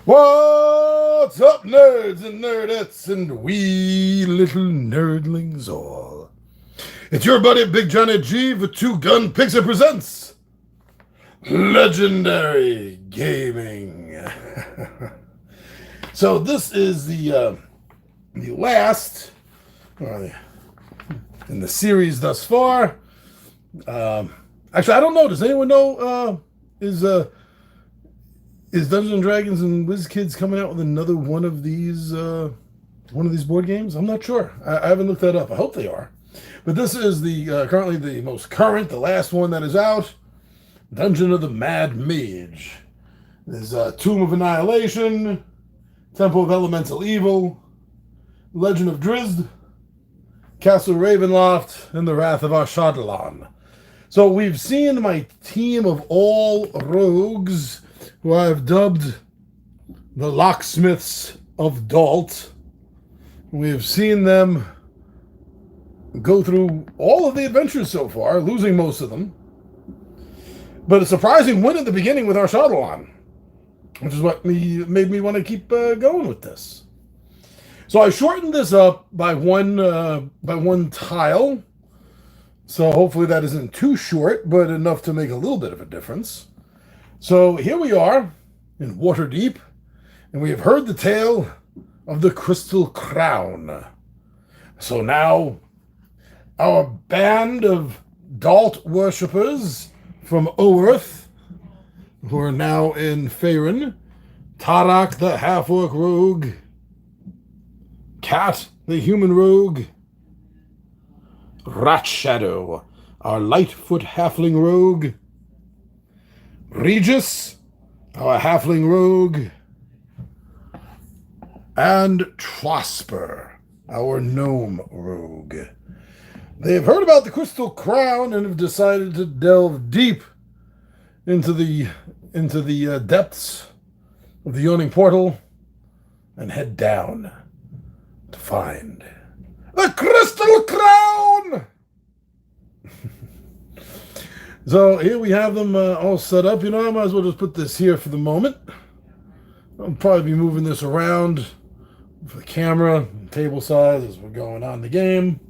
What's up, nerds and nerdettes and wee little nerdlings all? It's your buddy Big Johnny G for Two Gun Pixie presents Legendary Gaming. So this is the last in the series thus far. Actually, I don't know. Does anyone know? Is Dungeons and Dragons and WizKids coming out with another one of these board games? I'm not sure. I haven't looked that up. I hope they are. But this is the currently the most current, the last one that is out. Dungeon of the Mad Mage. There's Tomb of Annihilation, Temple of Elemental Evil, Legend of Drizzt, Castle Ravenloft, and the Wrath of Ashadalon. So we've seen my team of all rogues, who I've dubbed the Locksmiths of Dalt. We have seen them go through all of the adventures so far, losing most of them. But a surprising win at the beginning with Ashadalon, which is what made me want to keep going with this. So I shortened this up by one tile. So hopefully that isn't too short, but enough to make a little bit of a difference. So here we are in Waterdeep, and we have heard the tale of the Crystal Crown. So now our band of Dalt worshippers from Oerth, who are now in Faerun, Tarak the half-orc rogue, Cat the human rogue, Rat Shadow, our Lightfoot halfling rogue, Regis, our halfling rogue, and Trosper, our gnome rogue. They have heard about the Crystal Crown and have decided to delve deep into the depths of the Yawning Portal and head down to find the Crystal Crown! So here we have them all set up. You know, I might as well just put this here for the moment. I'll probably be moving this around for the camera and table size as we're going on the game.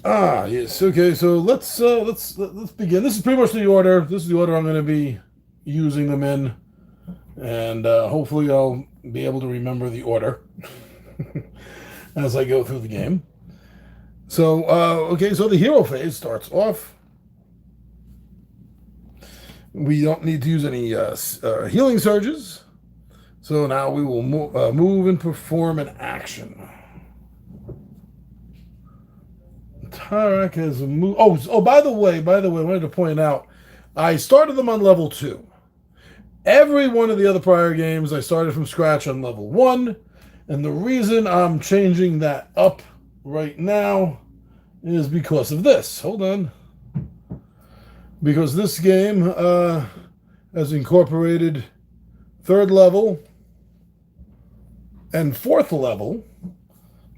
Yes. Okay. So let's begin. This is pretty much the order. This is the order I'm going to be using them in, and hopefully I'll be able to remember the order as I go through the game. So, okay, so the hero phase starts off. We don't need to use any healing surges. So now we will move and perform an action. Tarak has a move. Oh, by the way, I wanted to point out, I started them on level 2. Every one of the other prior games, I started from scratch on level 1. And the reason I'm changing that up right now is because of this. Hold on. Because this game has incorporated 3rd level and 4th level.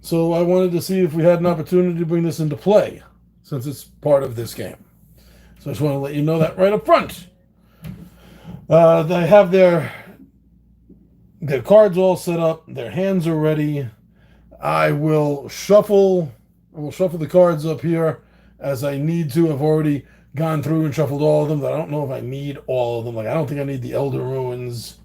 So I wanted to see if we had an opportunity to bring this into play, since it's part of this game. So I just want to let you know that right up front. They have their cards all set up. Their hands are ready. I will shuffle the cards up here as I need to. I've already gone through and shuffled all of them, but I don't know if I need all of them. Like, I don't think I need the Elder Ruins.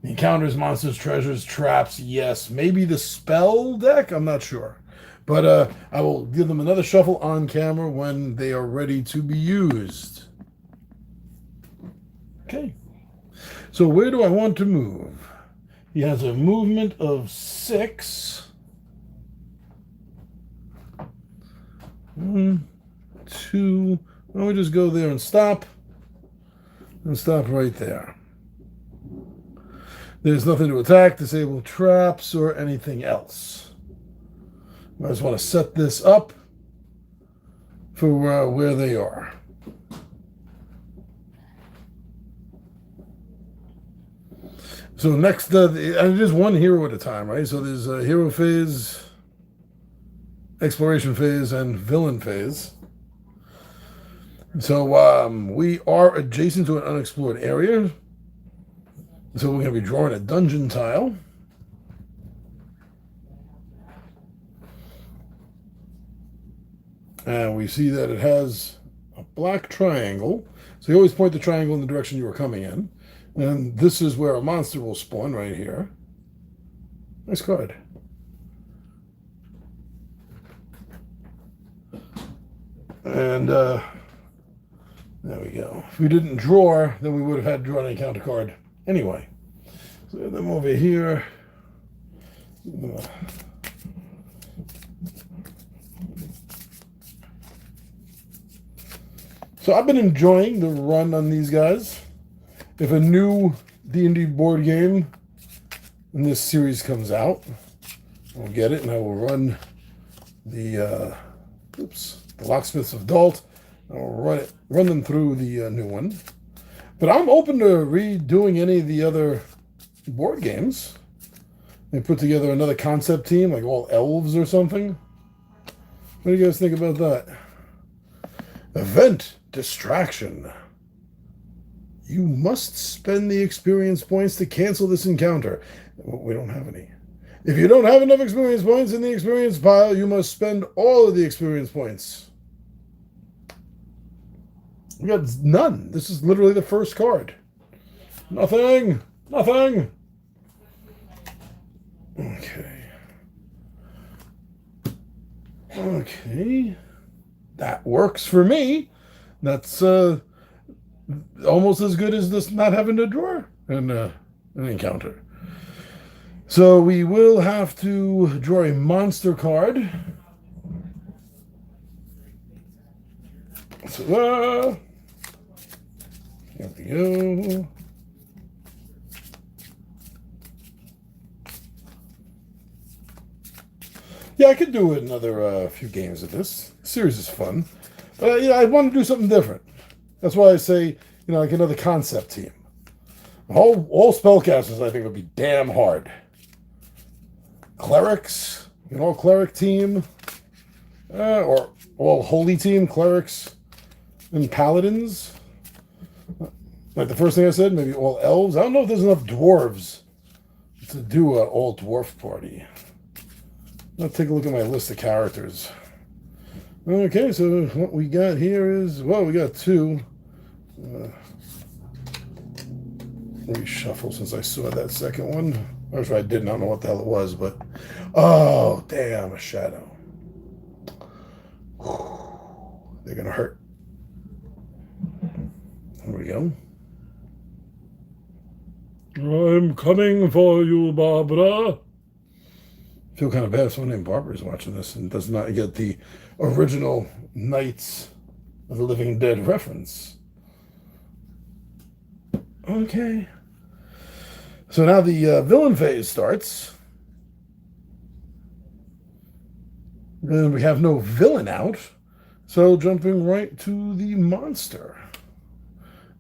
The Encounters, Monsters, Treasures, Traps, yes. Maybe the Spell deck? I'm not sure. But I will give them another shuffle on camera when they are ready to be used. Okay. So where do I want to move? He has a movement of 6. 1, 2. Why don't we just go there and stop? And stop right there. There's nothing to attack, disable traps, or anything else. I just want to set this up for where they are. So next, and it is one hero at a time, right? So there's a hero phase, exploration phase, and villain phase. So we are adjacent to an unexplored area. So we're going to be drawing a dungeon tile. And we see that it has a black triangle. So you always point the triangle in the direction you were coming in. And this is where a monster will spawn right here. Nice card. And there we go. If we didn't draw, then we would have had to draw an encounter card anyway. So them over here. So I've been enjoying the run on these guys. If a new D&D board game in this series comes out, I'll get it and I will run the Locksmiths of Dalt. I'll run them through the new one. But I'm open to redoing any of the other board games. They put together another concept team, like all elves or something. What do you guys think about that? Event distraction. You must spend the experience points to cancel this encounter. We don't have any. If you don't have enough experience points in the experience pile, you must spend all of the experience points. We got none. This is literally the first card. Nothing. Nothing. Okay. Okay. That works for me. That's almost as good as this not having to draw an encounter. So we will have to draw a monster card. So, here we go. Yeah, I could do another few games of this. The series is fun. But, I want to do something different. That's why I say, like another concept team. All spellcasters, I think, would be damn hard. Clerics, all cleric team. Or all holy team, clerics and paladins. Like the first thing I said, maybe all elves. I don't know if there's enough dwarves to do an all dwarf party. Let's take a look at my list of characters. Okay, so what we got here is, we got two. Reshuffle since I saw that second one. Actually, I didn't. I don't know what the hell it was, but oh, damn, a shadow. They're gonna hurt. There we go. I'm coming for you, Barbara. I feel kind of bad if someone named Barbara is watching this and does not get the original Knights of the Living Dead reference. Okay. So now the villain phase starts. And we have no villain out. So jumping right to the monster.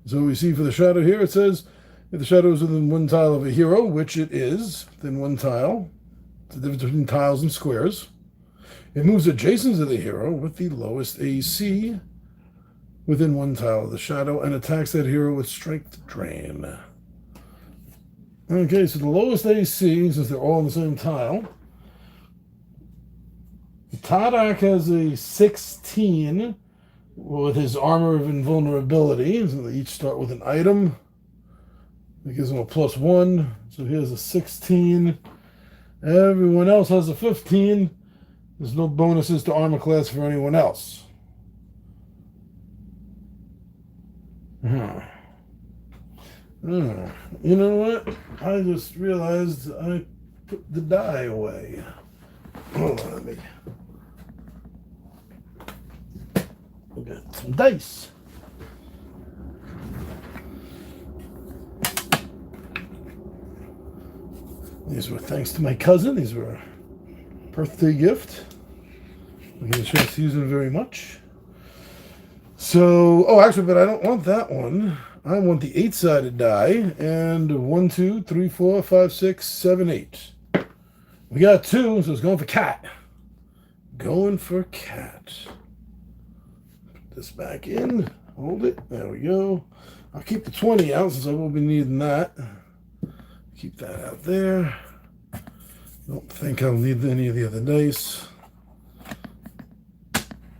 So we see for the shadow here, it says, if the shadow is within one tile of a hero, which it is, within one tile. It's the difference between tiles and squares. It moves adjacent to the hero with the lowest AC within one tile of the shadow and attacks that hero with Strength Drain. Okay, so the lowest AC, since they're all on the same tile, Tadak has a 16 with his armor of invulnerability. So they each start with an item. That gives him a +1. So he has a 16. Everyone else has a 15. There's no bonuses to armor class for anyone else. You know what? I just realized I put the die away. Hold on, let me get some dice. These were thanks to my cousin. These were a birthday gift. I get a chance to use them very much. So, actually, but I don't want that one. I want the 8-sided die, and 1, 2, 3, 4, 5, 6, 7, 8. We got 2, so it's going for cat. Going for cat. Put this back in. Hold it. There we go. I'll keep the 20 out since I will be needing that. Keep that out there. Don't think I'll need any of the other dice.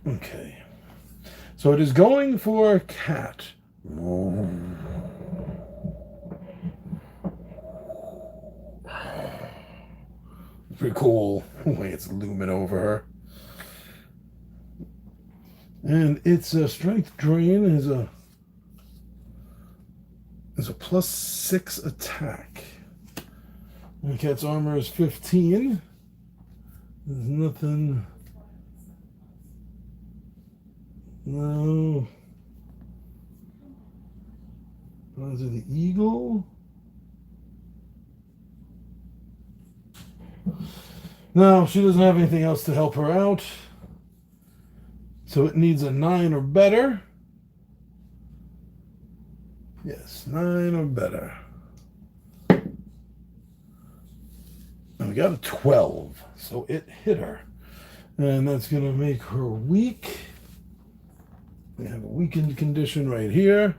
Okay. So it is going for cat. Pretty cool the way it's looming over her. And its strength drain is a +6 attack. And cat's armor is 15. There's nothing. No. Is it the eagle? No, she doesn't have anything else to help her out. So it needs a 9 or better. Yes, 9 or better. And we got a 12. So it hit her. And that's going to make her weak. We have a weakened condition right here.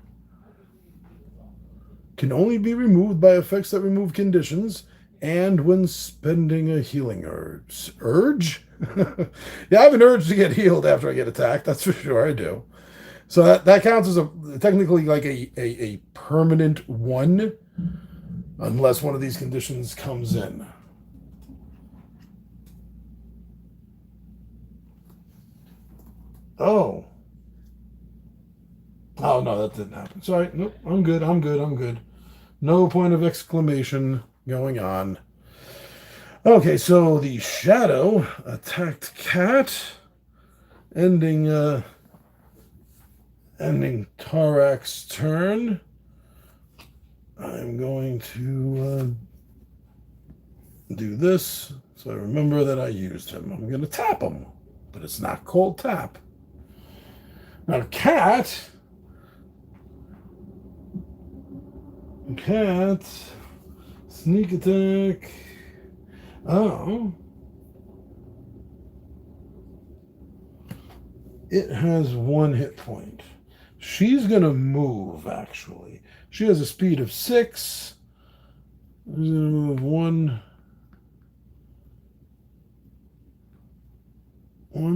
Can only be removed by effects that remove conditions and when spending a healing urge. Urge? Yeah, I have an urge to get healed after I get attacked. That's for sure. I do. So that counts as technically like a permanent 1 unless one of these conditions comes in. Oh. Oh, no, that didn't happen. Sorry. Nope. I'm good. No point of exclamation going on. Okay, so the shadow attacked cat, ending Tarak's turn. I'm going to do this so I remember that I used him. I'm going to tap him, but it's not called tap. Now, cat, sneak attack. Oh. It has 1 hit point. She's going to move, actually. She has a speed of 6. She's going to move 1,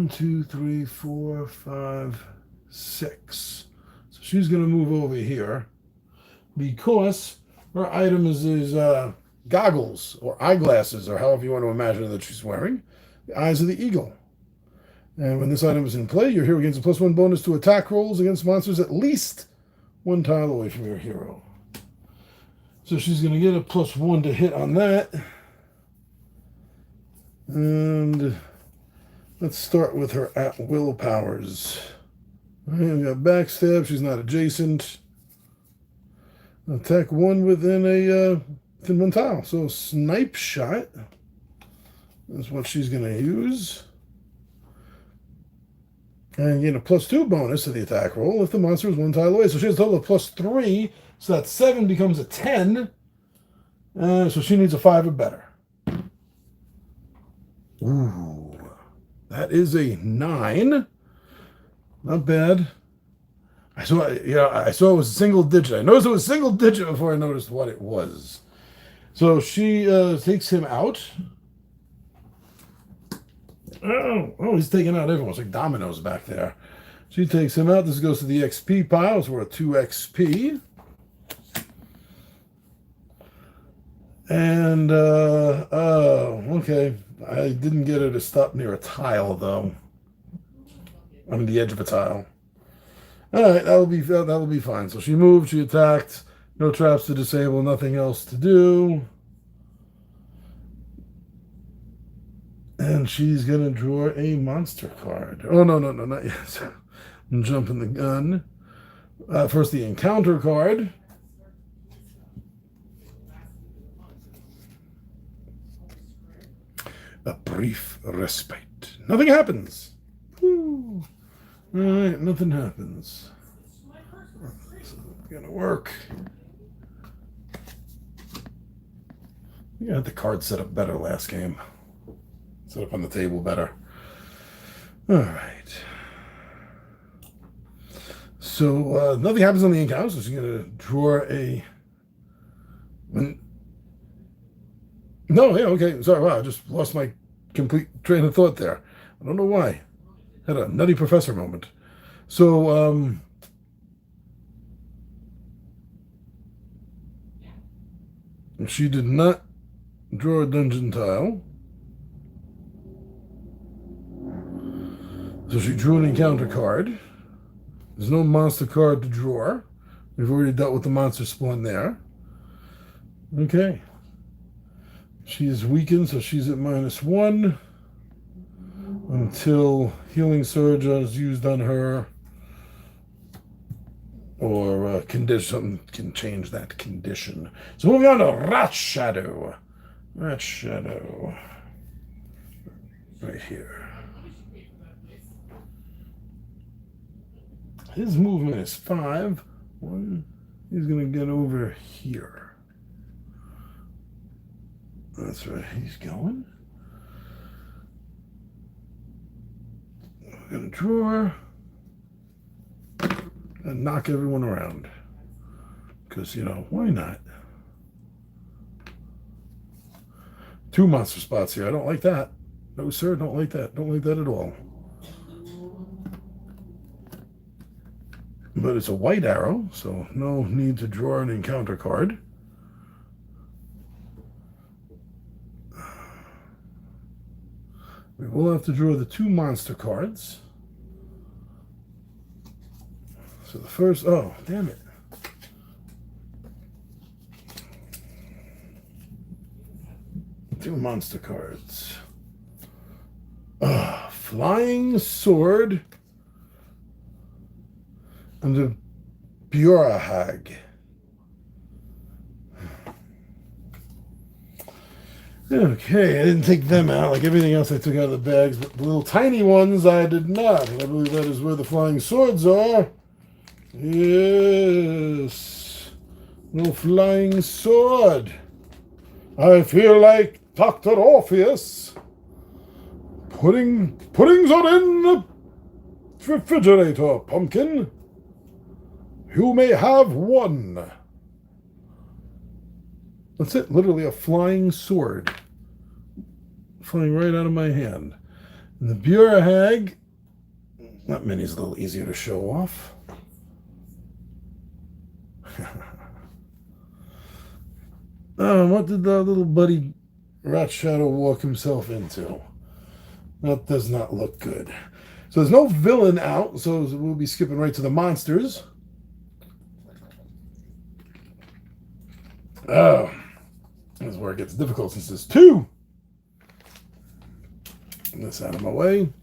2, 3, 4, 5, 6. So she's going to move over here because her item is goggles or eyeglasses, or however you want to imagine that she's wearing. The eyes of the eagle. And when this item is in play, your hero gains a +1 bonus to attack rolls against monsters at least 1 tile away from your hero. So she's going to get a +1 to hit on that. And let's start with her at-will powers. We've got backstab. She's not adjacent. Attack 1 within 1 tile. So snipe shot is what she's going to use. And gain a +2 bonus to the attack roll if the monster is 1 tile away. So she has a total of +3. So that 7 becomes a 10. So she needs a 5 or better. Ooh. That is a 9. Not bad. I saw it was a single digit. I noticed it was a single digit before I noticed what it was. So she takes him out. Oh, he's taking out everyone. It's like dominoes back there. She takes him out. This goes to the XP pile. So we're at 2 XP. And, okay. I didn't get her to stop near a tile, though. I mean, the edge of a tile. All right, that'll be fine. So she moved, she attacked. No traps to disable, nothing else to do. And she's going to draw a monster card. Oh, no, not yet. I'm jumping the gun. First, the encounter card. A brief respite. Nothing happens. Woo. All right, nothing happens. This isn't going to work. You had the card set up better last game. Set up on the table better. All right. So nothing happens on the encounter, so she's going to draw a... No, yeah, okay. Sorry, wow, I just lost my complete train of thought there. I don't know why. Had a nutty professor moment. So, she did not draw a dungeon tile. So she drew an encounter card. There's no monster card to draw. We've already dealt with the monster spawn there. Okay. She is weakened, so she's at -1 until Healing Surge is used on her, or condition, something can change that condition. So moving on to Rat Shadow. Rat Shadow. Right here. His movement is 5. He's going to get over here. That's right, he's going. We're going to draw and knock everyone around. Because, you know, why not? 2 monster spots here. I don't like that. No, sir, don't like that. Don't like that at all. But it's a white arrow, so no need to draw an encounter card. We will have to draw the 2 monster cards. So the first, oh, damn it. Two monster cards. Flying Sword and the Burahag. Okay, I didn't take them out. Like everything else I took out of the bags, but the little tiny ones I did not. And I believe that is where the flying swords are. Yes. No flying sword. I feel like Dr. Orpheus. Puddings are in the refrigerator, pumpkin. You may have one. That's it, literally a flying sword. Flying right out of my hand. And the Burahag, that mini's a little easier to show off. What did the little buddy Rat Shadow walk himself into? That does not look good. So there's no villain out, so we'll be skipping right to the monsters. Oh, this is where it gets difficult since there's 2. Get this out of my way.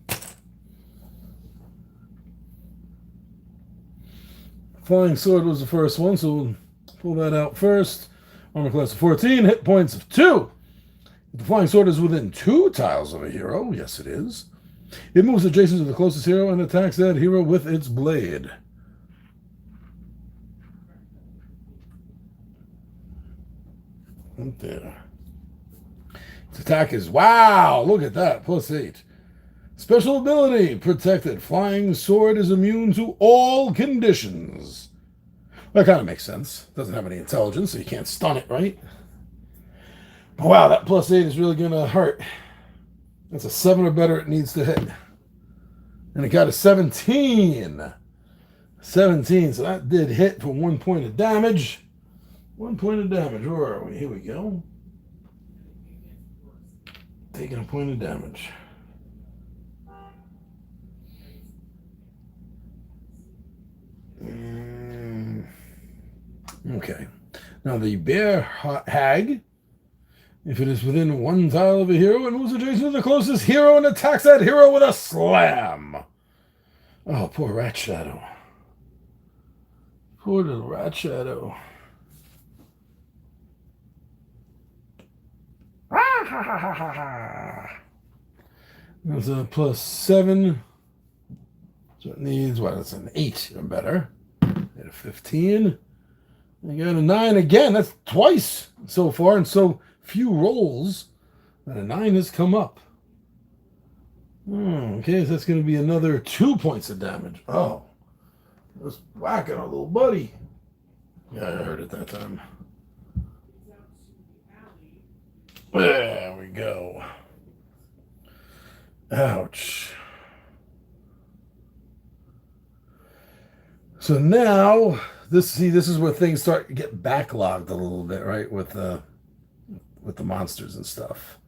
Flying Sword was the first one, so we'll pull that out first. Armor class of 14, hit points of 2. The Flying Sword is within 2 tiles of a hero. Yes, it is. It moves adjacent to the closest hero and attacks that hero with its blade. Right there. Its attack is, wow, look at that, +8. Special ability, protected. Flying Sword is immune to all conditions. That kind of makes sense. Doesn't have any intelligence, so you can't stun it, right? But wow, that +8 is really going to hurt. That's a 7 or better it needs to hit. And it got a 17. 17, so that did hit for 1 point of damage. 1 point of damage. Where are we? Here we go. Taking a point of damage. Okay. Now the Bear Hag, if it is within 1 tile of a hero and moves adjacent to the closest hero and attacks that hero with a slam. Oh, poor Rat Shadow. Poor little Rat Shadow. That's a +7. So it needs, what, it's an 8 or better. At a 15. I got a 9 again. That's twice so far and so few rolls that a 9 has come up. Okay, so that's going to be another 2 points of damage. Oh. was whacking our little buddy. Yeah, I heard it that time. There we go. Ouch. So now this is where things start to get backlogged a little bit, right? With the monsters and stuff.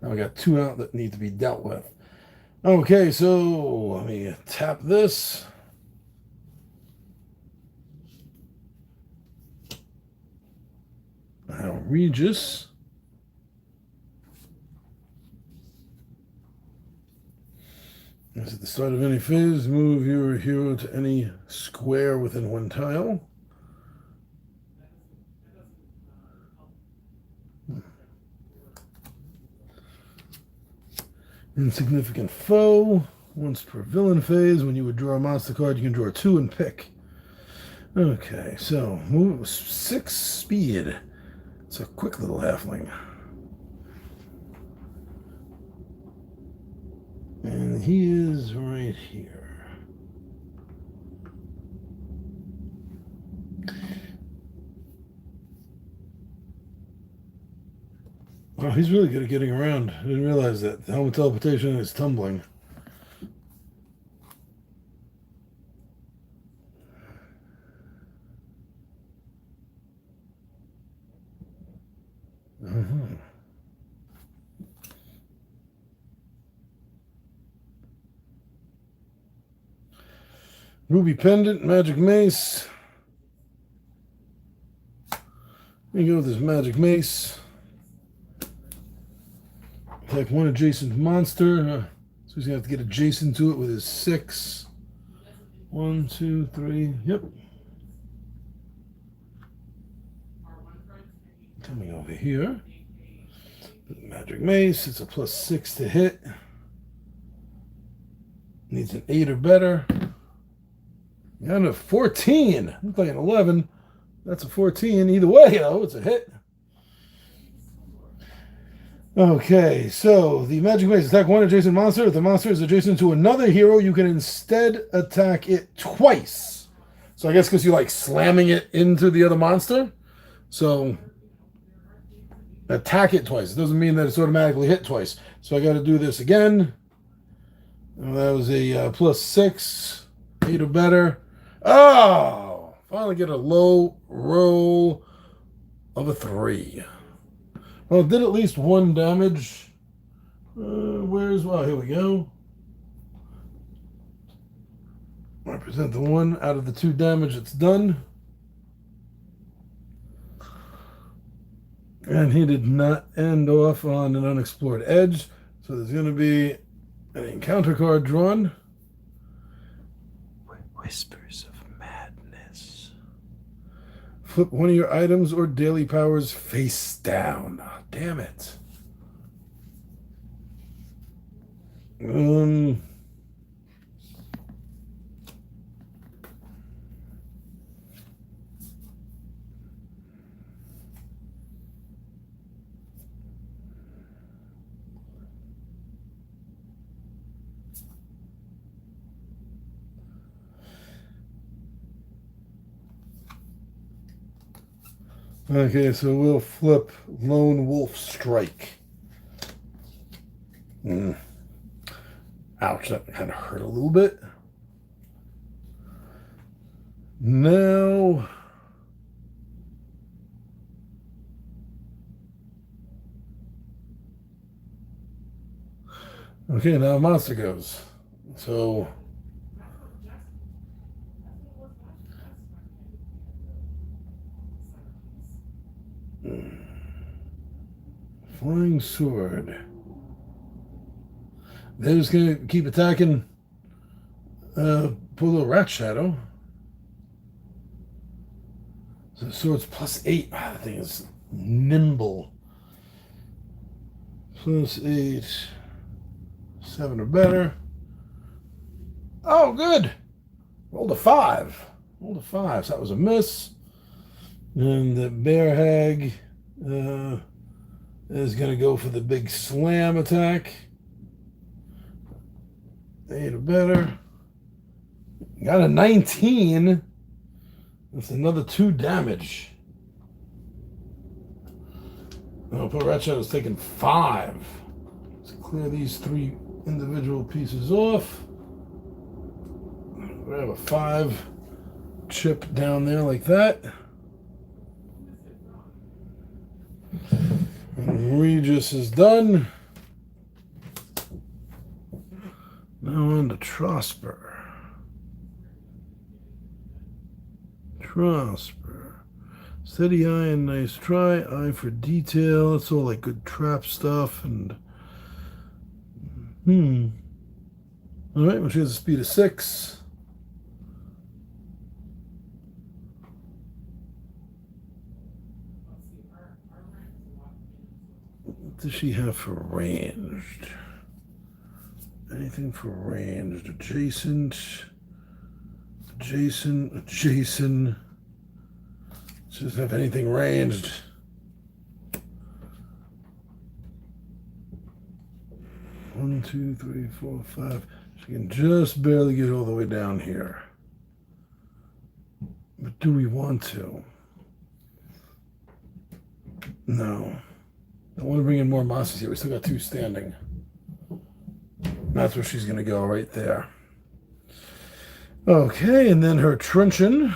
Now we got 2 out that need to be dealt with. Okay, so let me tap this. Now Regis. As at the start of any phase, move your hero to any square within 1 tile. Insignificant foe. Once per villain phase, when you would draw a monster card, you can draw 2 and pick. Okay, so move 6 speed. It's a quick little halfling. And he is right here. Oh, he's really good at getting around. I didn't realize that. The helmet teleportation is tumbling. Ruby Pendant, Magic Mace. We go with this Magic Mace. Attack 1 adjacent monster. So he's going to have to get adjacent to it with his 6. 1, 2, 3. Yep. Coming over here. Magic Mace. It's a +6 to hit. Needs an 8 or better. Got a 14. I'm playing 11. That's a 14. Either way, though, it's a hit. Okay, so the Magic Mace. Attack 1 adjacent monster. If the monster is adjacent to another hero, you can instead attack it twice. So I guess because you're like slamming it into the other monster. So attack it twice. It doesn't mean that it's automatically hit twice. So I got to do this again. Well, that was a +6. 8 or better. Oh! Finally get a low roll of a 3. Well, it did at least 1 damage. Well, here we go. Represent the 1 out of the 2 damage it's done. And he did not end off on an unexplored edge. So there's going to be an encounter card drawn. Whispers of Madness. Flip 1 of your items or daily powers face down. Oh, damn it. Okay, so we'll flip Lone Wolf Strike. Ouch, that kind of hurt a little bit. Now, okay, now monster goes. So, Flying Sword. They're just going to keep attacking. Pull a little Rat Shadow. So the sword's +8. Ah, that thing is nimble. +8. 7 or better. Oh, good. Rolled a 5. Rolled a 5. So that was a miss. And the Bear Hag is going to go for the big slam attack. 8 or better. Got a 19. That's another 2 damage. Oh, poor Rat Shadow's taking 5. Let's clear these 3 individual pieces off. We have a 5 chip down there like that. And Regis is done. Now on to Trosper. Trosper. Steady eye and nice try. Eye for detail. It's all like good trap stuff. And all right, well, she has a speed of 6. What does she have for ranged? Anything for ranged? Adjacent. She doesn't have anything ranged. One, 2, 3, 4, 5. She can just barely get all the way down here. But do we want to? No. I want to bring in more monsters here. We still got 2 standing. That's where she's going to go, right there. Okay, and then her truncheon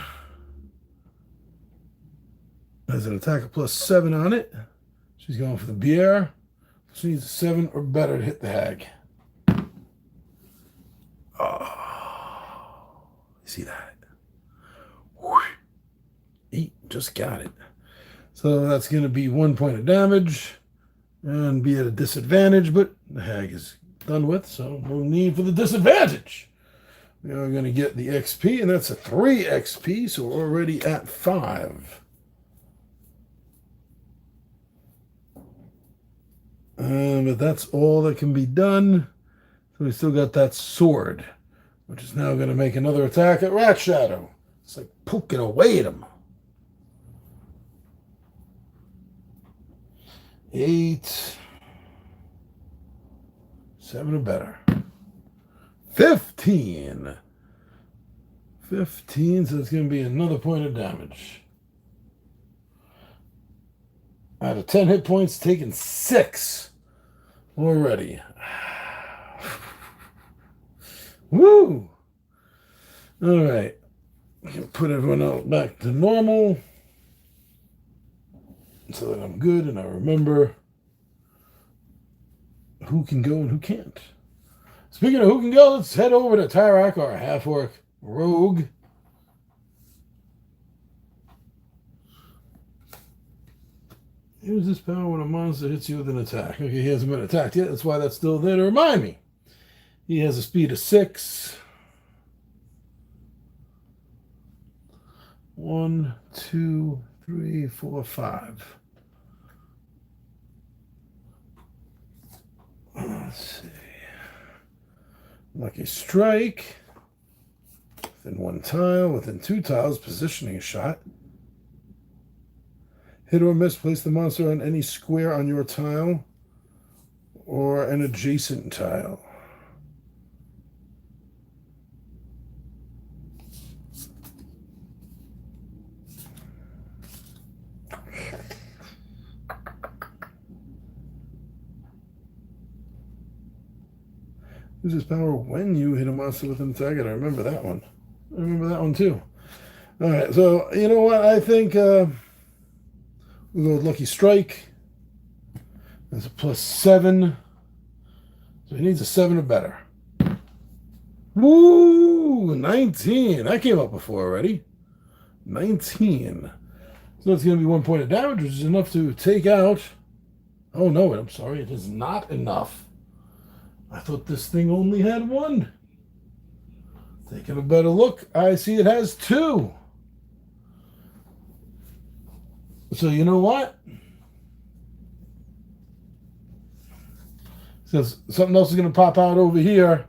has an attack of +7 on it. She's going for the bier. She needs a 7 or better to hit the hag. Oh, see that? 8, just got it. So that's going to be 1 point of damage and be at a disadvantage, but the hag is done with, so no need for the disadvantage. We are going to get the XP, and that's a 3 XP, so we're already at 5. But that's all that can be done. So we still got that sword, which is now going to make another attack at Rat Shadow. It's like poking away at him. 8. 7 or better. 15. 15, so it's going to be another point of damage. Out of 10 hit points, taking 6 already. Woo! All right. Put everyone else back to normal so that I'm good and I remember who can go and who can't. Speaking of who can go, let's head over to Tyrak, our half-orc rogue. Use this power when a monster hits you with an attack. Okay, he hasn't been attacked yet. That's why that's still there to remind me. He has a speed of 6. 1, 2, 3, 4, 5. Let's see. Lucky strike. Within 1 tile, within 2 tiles, positioning shot. Hit or miss, place the monster on any square on your tile or an adjacent tile. Use this power when you hit a monster with an attack. I remember that one. I remember that one too. All right, so you know what? I think we'll go with Lucky Strike. That's a +7. So he needs a 7 or better. Woo! 19. That came up before already. 19. So it's going to be 1 point of damage, which is enough to take out. Oh no, I'm sorry. It is not enough. I thought this thing only had 1. Taking a better look, I see it has 2. So you know what? Since something else is going to pop out over here,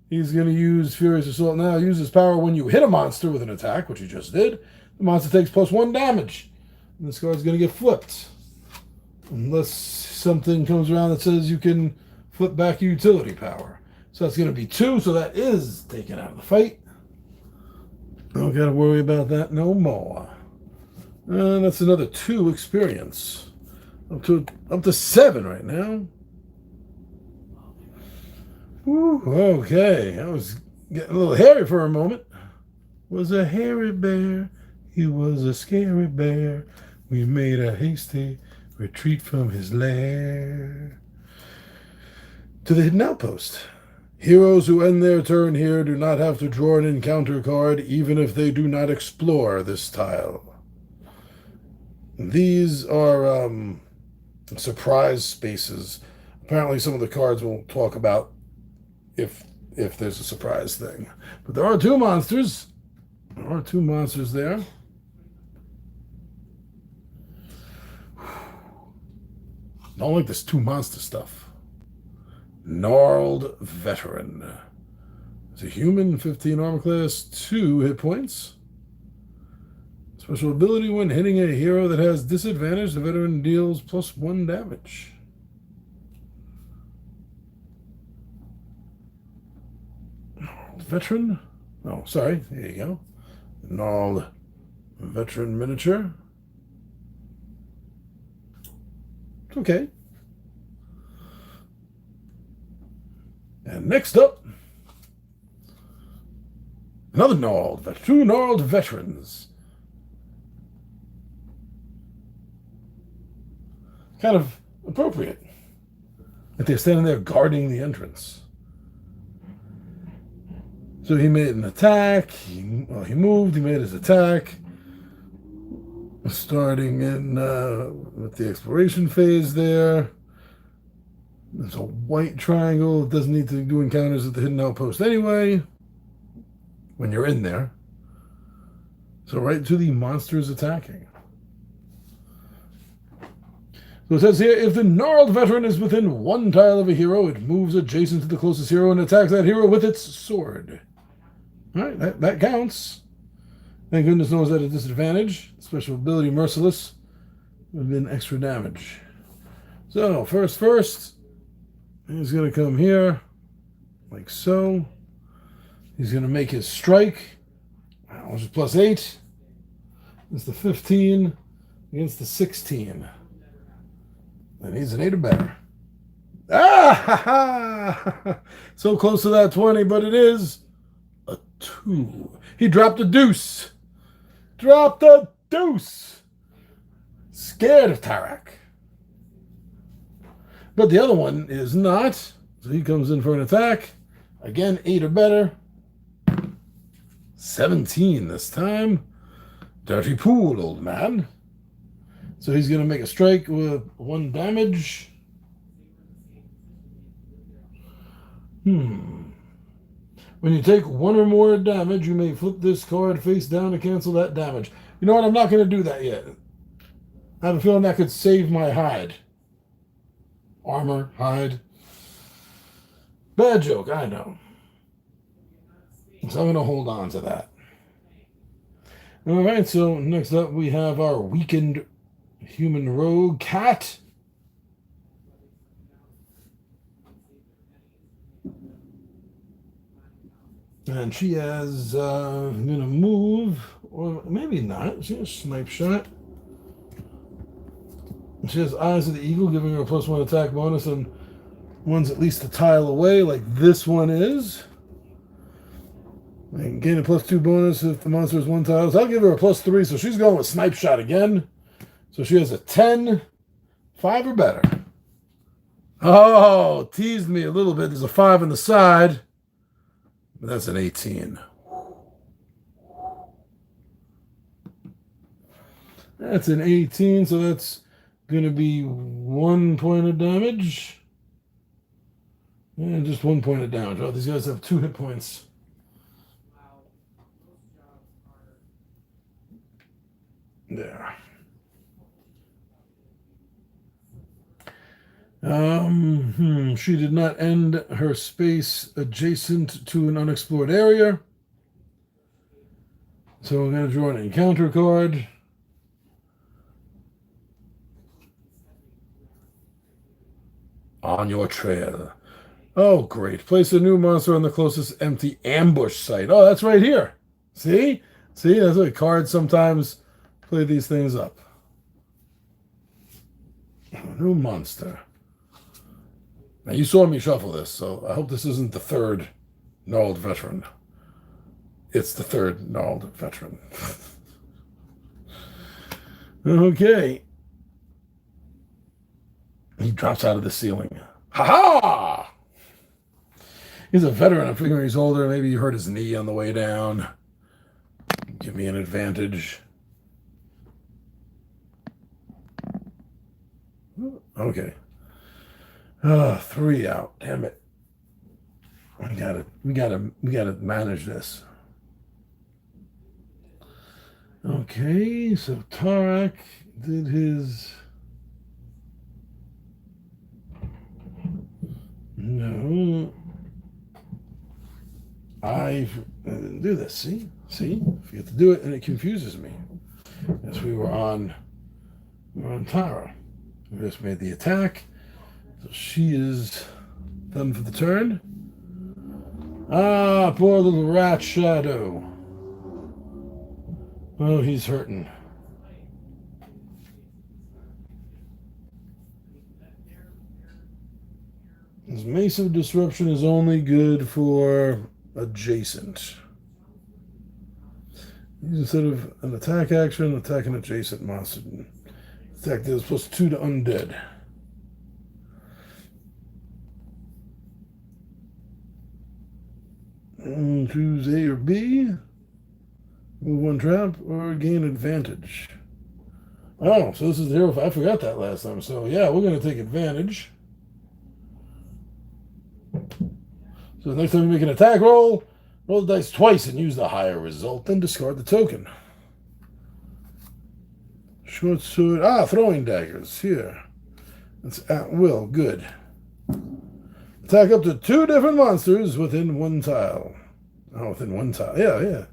he's going to use Furious Assault now. Use his power when you hit a monster with an attack, which he just did. The monster takes +1 damage. And this card's going to get flipped. Unless something comes around that says you can flip back your utility power. So that's going to be 2, so that is taken out of the fight. Don't got to worry about that no more. That's another 2 experience. Up to 7 right now. Whew, okay, I was getting a little hairy for a moment. Was a hairy bear. He was a scary bear. We made a hasty retreat from his lair. To the hidden outpost. Heroes who end their turn here do not have to draw an encounter card, even if they do not explore this tile. These are surprise spaces. Apparently, some of the cards we'll talk about if there's a surprise thing. But there are 2 monsters. There are 2 monsters there. Don't like this 2 monster stuff. Gnarled Veteran. It's a human, 15 armor class, 2 hit points. Special ability: when hitting a hero that has disadvantage, the veteran deals +1 damage. Veteran? Oh, sorry. There you go. Gnarled Veteran miniature. Okay. And next up, another gnarled, 2 gnarled veterans. Kind of appropriate that they're standing there guarding the entrance. So he made an attack. He moved. He made his attack. Starting in with the exploration phase there. There's a white triangle. It doesn't need to do encounters at the hidden outpost anyway, when you're in there. So right to the monsters attacking. So it says here, if the gnarled veteran is within 1 tile of a hero, it moves adjacent to the closest hero and attacks that hero with its sword. All right, that counts. Thank goodness no one's at a disadvantage. Special ability Merciless would have been extra damage. So first, he's going to come here, like so. He's going to make his strike, which is +8. It's the 15 against the 16. And he's an 8 or better. So close to that 20, but it is a 2. He dropped a deuce. Dropped a deuce. Scared of Tarak. But the other one is not. So he comes in for an attack. Again, 8 or better. 17 this time. Dirty pool, old man. So he's going to make a strike with 1 damage. When you take 1 or more damage, you may flip this card face down to cancel that damage. You know what? I'm not going to do that yet. I have a feeling that could save my hide. Armor, hide. Bad joke, I know. So I'm going to hold on to that. All right, so next up we have our weakened human rogue cat. And she has going to move, or maybe not. She has a snipe shot. She has Eyes of the Eagle, giving her a +1 attack bonus on one's at least a tile away, like this one is. And gain a +2 bonus if the monster is 1 tile. So I'll give her a +3, so she's going with snipe shot again. So she has a 10, 5 or better. Oh, teased me a little bit. There's a 5 on the side. But that's an 18. That's an 18, so that's going to be 1 point of damage. And just 1 point of damage. Oh, these guys have 2 hit points. There. She did not end her space adjacent to an unexplored area. So we're going to draw an encounter card. On your trail. Oh, great. Place a new monster on the closest empty ambush site. Oh, that's right here. See? See, that's what cards sometimes play these things up. New monster. Now, you saw me shuffle this, so I hope this isn't the third gnarled veteran. It's the third gnarled veteran. Okay. He drops out of the ceiling. Ha-ha! He's a veteran. I'm figuring he's older. Maybe he hurt his knee on the way down. Give me an advantage. Okay. 3 out. Damn it. We gotta manage this. Okay, so Tarak did his. No. I didn't do this. See? Forget to do it, and it confuses me. Yes, we were on Tara. We just made the attack. So she is done for the turn. Ah, poor little rat shadow. Oh, he's hurting. His Mace of Disruption is only good for adjacent. Instead of an attack action, attack an adjacent monster. Attack deals +2 to undead. Choose A or B. Move 1 trap or gain advantage. Oh, so this is the hero. I forgot that last time. So yeah, we're going to take advantage. So next time you make an attack roll the dice twice and use the higher result, then discard the token. Short sword. Throwing daggers. Here. That's at will. Good. Attack up to 2 different monsters within 1 tile. Oh, within 1 tile. Yeah.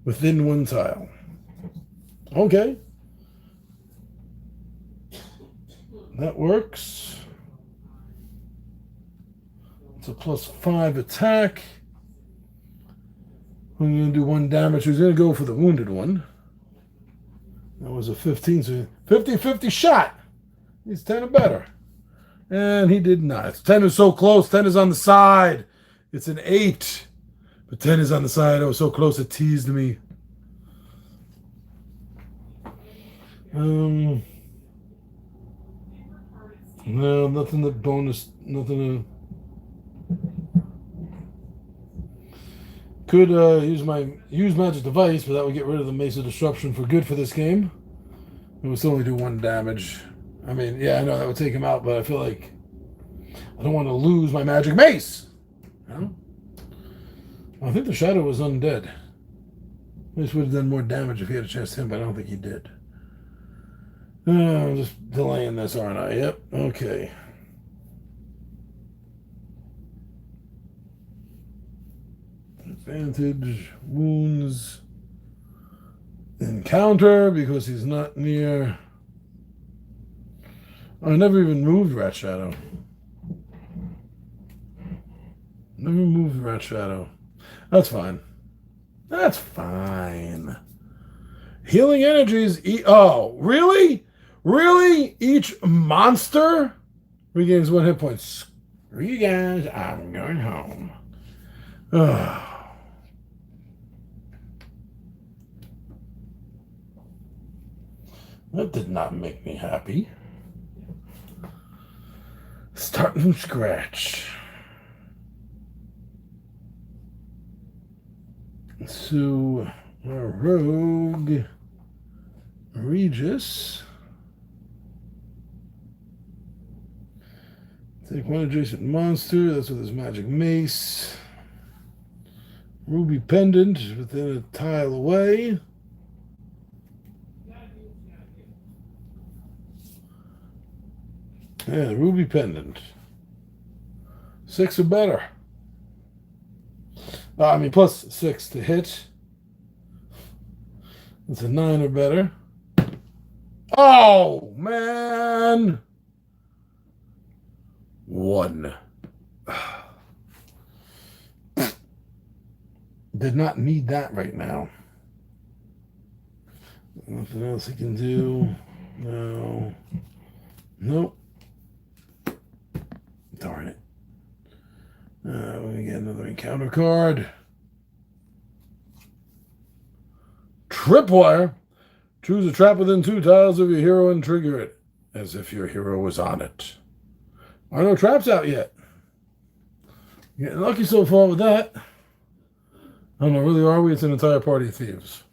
Within 1 tile. Okay. That works. It's a +5 attack. I'm going to do 1 damage. He's going to go for the wounded one. That was a 15, so 50-50 shot. He's 10 or better. And he did not. 10 is so close. 10 is on the side. It's an 8. But 10 is on the side. I was so close it teased me. No, nothing that bonus. Nothing could use magic device, but that would get rid of the Mace of Disruption for good for this game. It would still only do 1 damage. I mean, yeah, I know that would take him out, but I feel like I don't want to lose my magic mace. You know? I think the shadow was undead. This would have done more damage if he had a chance to hit him, but I don't think he did. I'm just delaying this, aren't I? Yep. Okay. Advantage, wounds, encounter because he's not near. I never even moved Rat Shadow. Never moved Rat Shadow. That's fine. That's fine. Healing energies. Oh, really? Really? Each monster regains 1 hit point. Screw you guys. I'm going home. Ugh. That did not make me happy. Starting from scratch. So, our rogue, Regis. Take 1 adjacent monster. That's with his magic mace. Ruby pendant within a tile away. Yeah, ruby pendant. 6 or better. I mean, +6 to hit. It's a 9 or better. Oh, man. 1. Did not need that right now. Nothing else he can do. No. Nope. Darn it. We get another encounter card. Tripwire. Choose a trap within 2 tiles of your hero and trigger it as if your hero was on it. Are no traps out yet? Getting lucky so far with that. I don't know, really, are we? It's an entire party of thieves.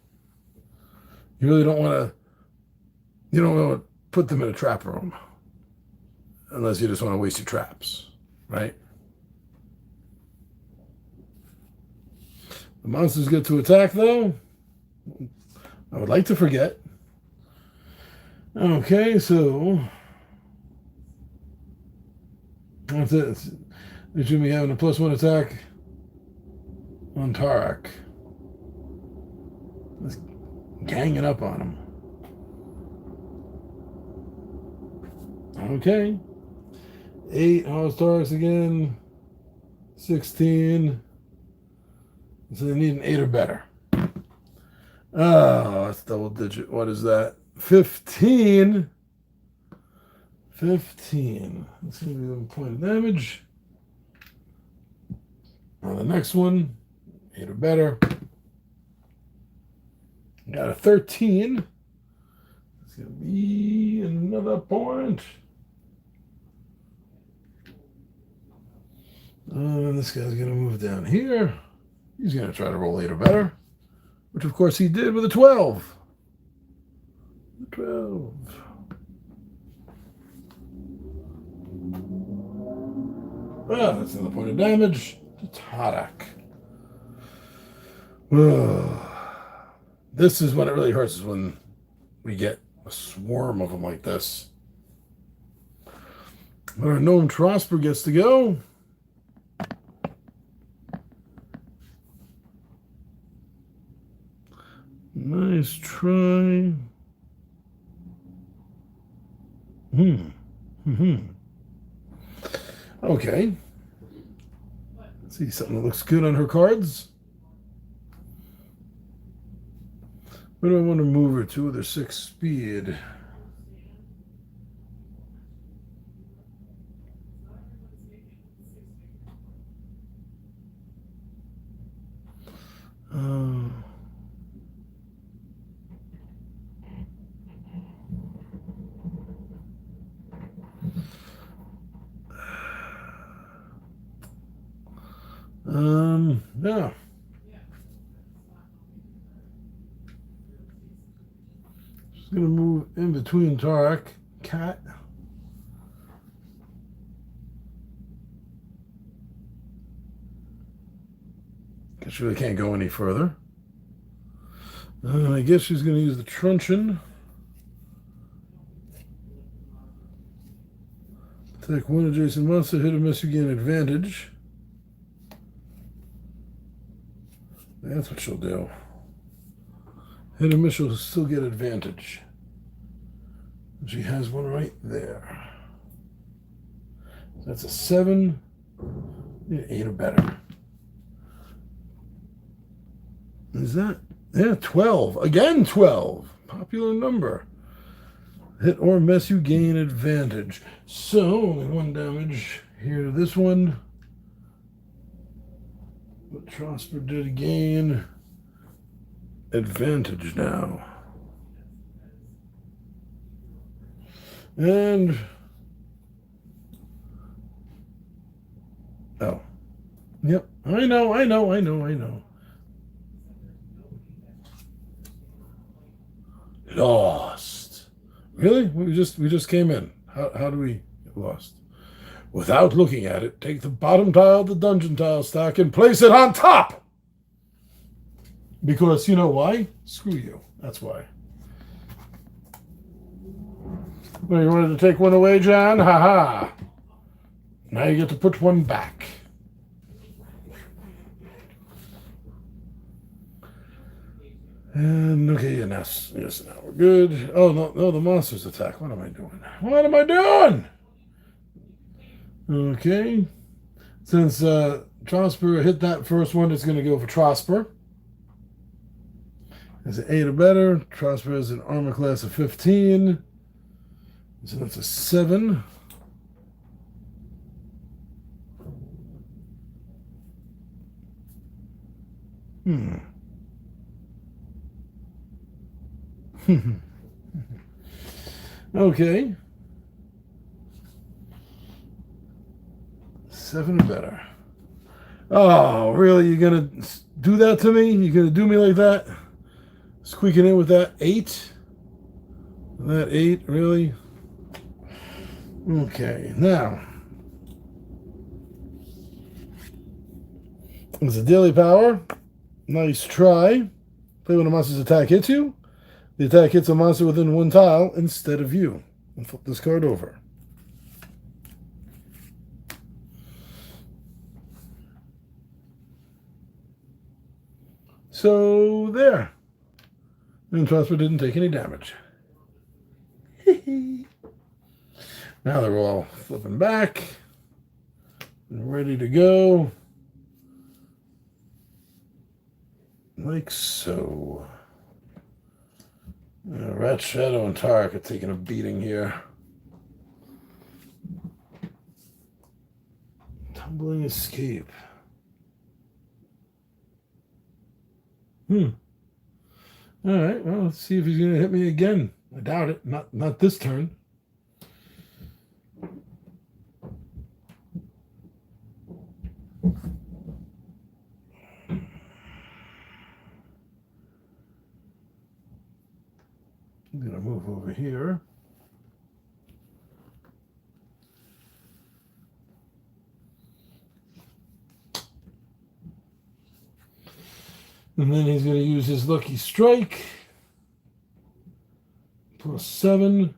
You really don't want to. You don't want to put them in a trap room. Unless you just want to waste your traps, right? The monsters get to attack, though. I would like to forget. Okay, so that's it. They should be having a +1 attack on Tarak. Let's ganging up on him. Okay. 8 House Taurus again. 16. So they need an 8 or better. Oh, that's double digit. What is that? 15. 15. That's going to be 1 point of damage. On the next one, 8 or better. Got a 13. It's going to be another point. And this guy's going to move down here. He's going to try to roll 8 or better. Which, of course, he did with a 12. 12. Well, that's another point of damage to Tarak. This is when it really hurts, is when we get a swarm of them like this. But our gnome Trosper gets to go. Nice try. Okay. Let's see something that looks good on her cards. Where do I want to move her to with her 6 speed? Yeah. Just gonna move in between Tarak, Cat. Guess she really can't go any further. I guess she's gonna use the truncheon. Attack 1 adjacent monster, hit or miss, you gain advantage. That's what she'll do. Hit or miss, she'll still get advantage. She has one right there. That's a 7. 8 or better. Is that? Yeah, 12. Again, 12. Popular number. Hit or miss, you gain advantage. So, only 1 damage here to this one. But Trosper did gain advantage now. And oh. Yep. I know. Lost. Really? We just came in. How do we get lost? Without looking at it, take the bottom tile of the dungeon tile stack and place it on top. Because you know why? Screw you. That's why. Well, you wanted to take one away, John? Ha. Now you get to put one back. And okay, and yes, now we're good. Oh no, the monsters attack. What am I doing? Okay. Since Trosper hit that first one, it's going to go for Trosper. Is an 8 or better. Trosper is an armor class of 15. So that's a 7. Okay. 7 or better. Oh, really? You're going to do that to me? You're going to do me like that? Squeaking in with that 8? That 8, really? Okay, now. It's a daily power. Nice try. Play when a monster's attack hits you. The attack hits a monster within 1 tile instead of you. And flip this card over. So, there. And Trosper didn't take any damage. Now they're all flipping back. And ready to go. Like so. Rat, Shadow, and Tark are taking a beating here. Tumbling Escape. Alright, well, let's see if he's going to hit me again. I doubt it. Not this turn. I'm going to move over here. And then he's going to use his Lucky Strike. Plus 7.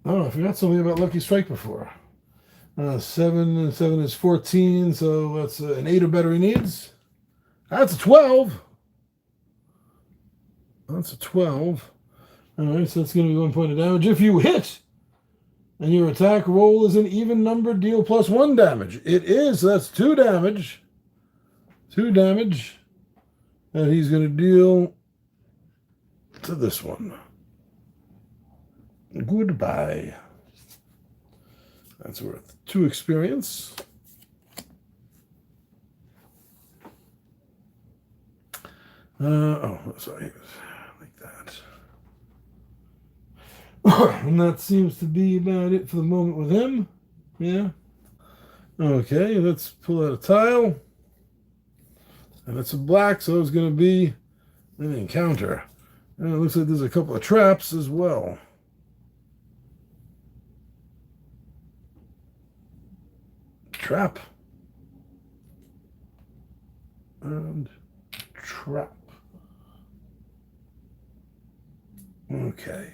Oh, I forgot something about Lucky Strike before. 7 and 7 is 14, so that's an 8 or better he needs. That's a 12. That's a 12. All right, so that's going to be 1 point of damage. If you hit, and your attack roll is an even number, deal plus 1 damage. It is, so that's 2 damage. 2 damage that he's going to deal to this one. Goodbye. That's worth 2 experience. Sorry. Like that. And that seems to be about it for the moment with him. Yeah. Okay, let's pull out a tile. And it's a black, so it's going to be an encounter. And it looks like there's a couple of traps as well. Trap. And trap. Okay.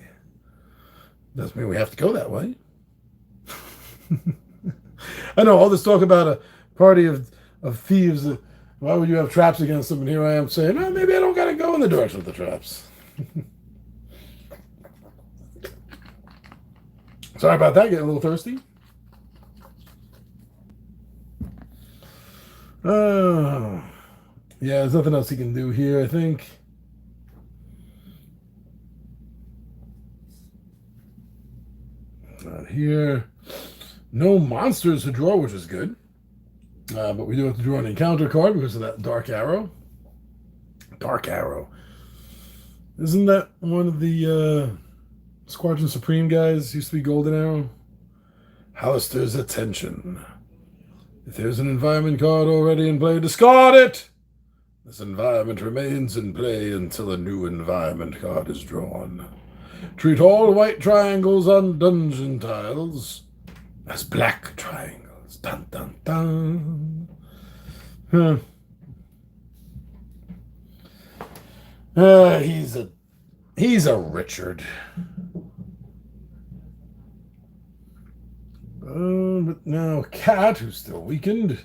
Doesn't mean we have to go that way. I know all this talk about a party of thieves. Why would you have traps against them? And here I am saying, oh, maybe I don't got to go in the direction of the traps. Sorry about that, getting a little thirsty. Yeah, there's nothing else he can do here, I think. Not here. No monsters to draw, which is good. But we do have to draw an encounter card because of that Dark Arrow. Dark Arrow. Isn't that one of the Squadron Supreme guys? Used to be Golden Arrow. Hallister's Attention. If there's an environment card already in play, discard it! This environment remains in play until a new environment card is drawn. Treat all white triangles on dungeon tiles as black triangles. Dun dun dun. Huh. He's a Richard. But now Cat, who's still weakened.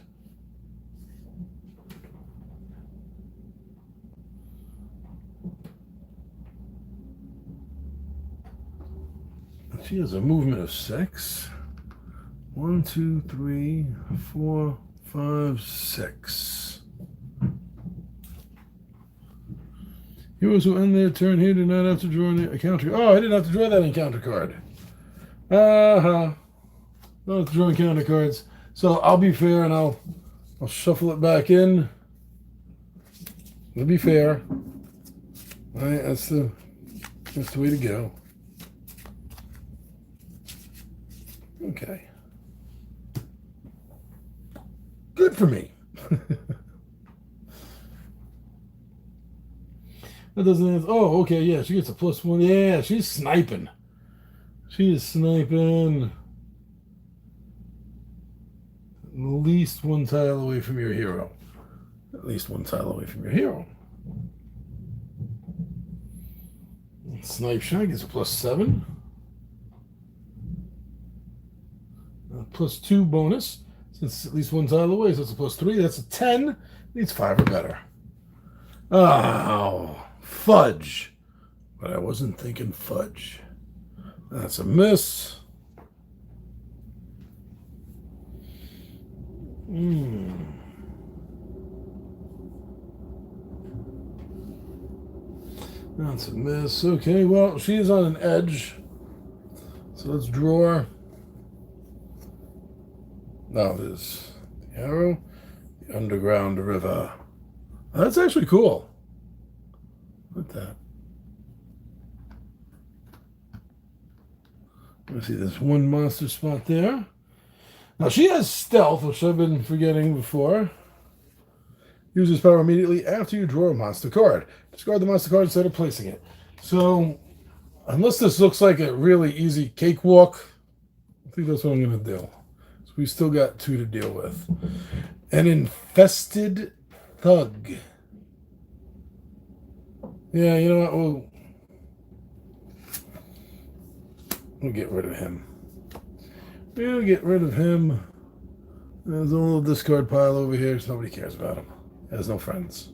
She has a movement of 6. 1, 2, 3, 4, 5, 6. Heroes who end their turn here do not have to draw a counter. Oh, I didn't have to draw that encounter card. Uh-huh. Don't have to draw encounter cards. So I'll be fair and I'll shuffle it back in. I'll be fair. All right, that's the way to go. Okay. Good for me. That doesn't answer. Oh, okay, yeah, she gets a +1. Yeah, she's sniping. She is sniping. At least one tile away from your hero. At least one tile away from your hero. Snipe shot gets a +7. +2 bonus. Since at least one tile away, so it's a +3. That's a 10. Needs 5 or better. Oh, fudge. But I wasn't thinking fudge. That's a miss. That's a miss. Okay, well, she is on an edge. So let's draw. Now there's the arrow, the underground river. That's actually cool. Look at that. Let's see, there's one monster spot there. Now she has stealth, which I've been forgetting before. Uses power immediately after you draw a monster card. Discard the monster card instead of placing it. So, unless this looks like a really easy cakewalk, I think that's what I'm going to do. So we still got 2 to deal with. An infested thug. Yeah, you know what? We'll get rid of him. We'll get rid of him. There's a little discard pile over here, so nobody cares about him. He has no friends.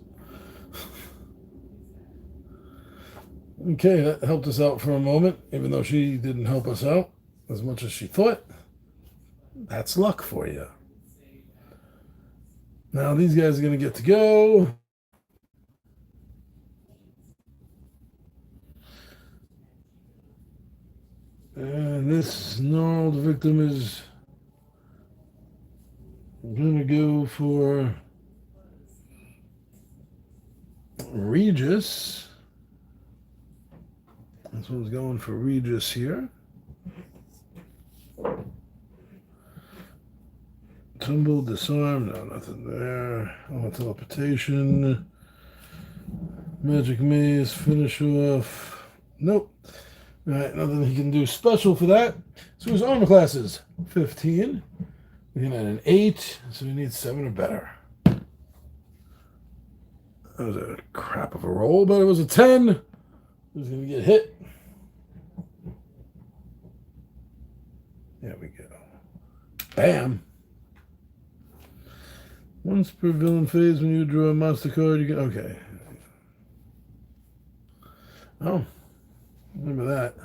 Okay, that helped us out for a moment, even though she didn't help us out as much as she thought. That's luck for you. Now these guys are going to get to go. And this gnarled victim is going to go for Regis. This one's going for Regis here. Tumble, disarm, no, nothing there. Oh, teleportation. Magic maze, finish off. Nope. All right, nothing he can do special for that. So his armor class is 15. Looking at an 8, so he needs 7 or better. That was a crap of a roll, but it was a 10. He's going to get hit. There we go. Bam. Once per villain phase, when you draw a monster card, you get... Okay. Oh. Remember that.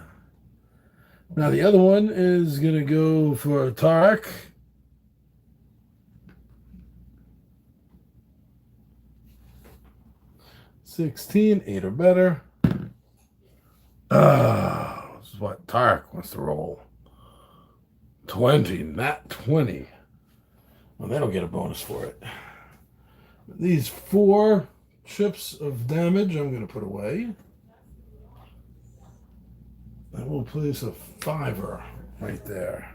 Now the other one is going to go for Tark. $16, 8 or better. This is what Tark wants to roll. 20, not 20. Well, they don't get a bonus for it. These 4 chips of damage I'm going to put away. I will place a 5er right there.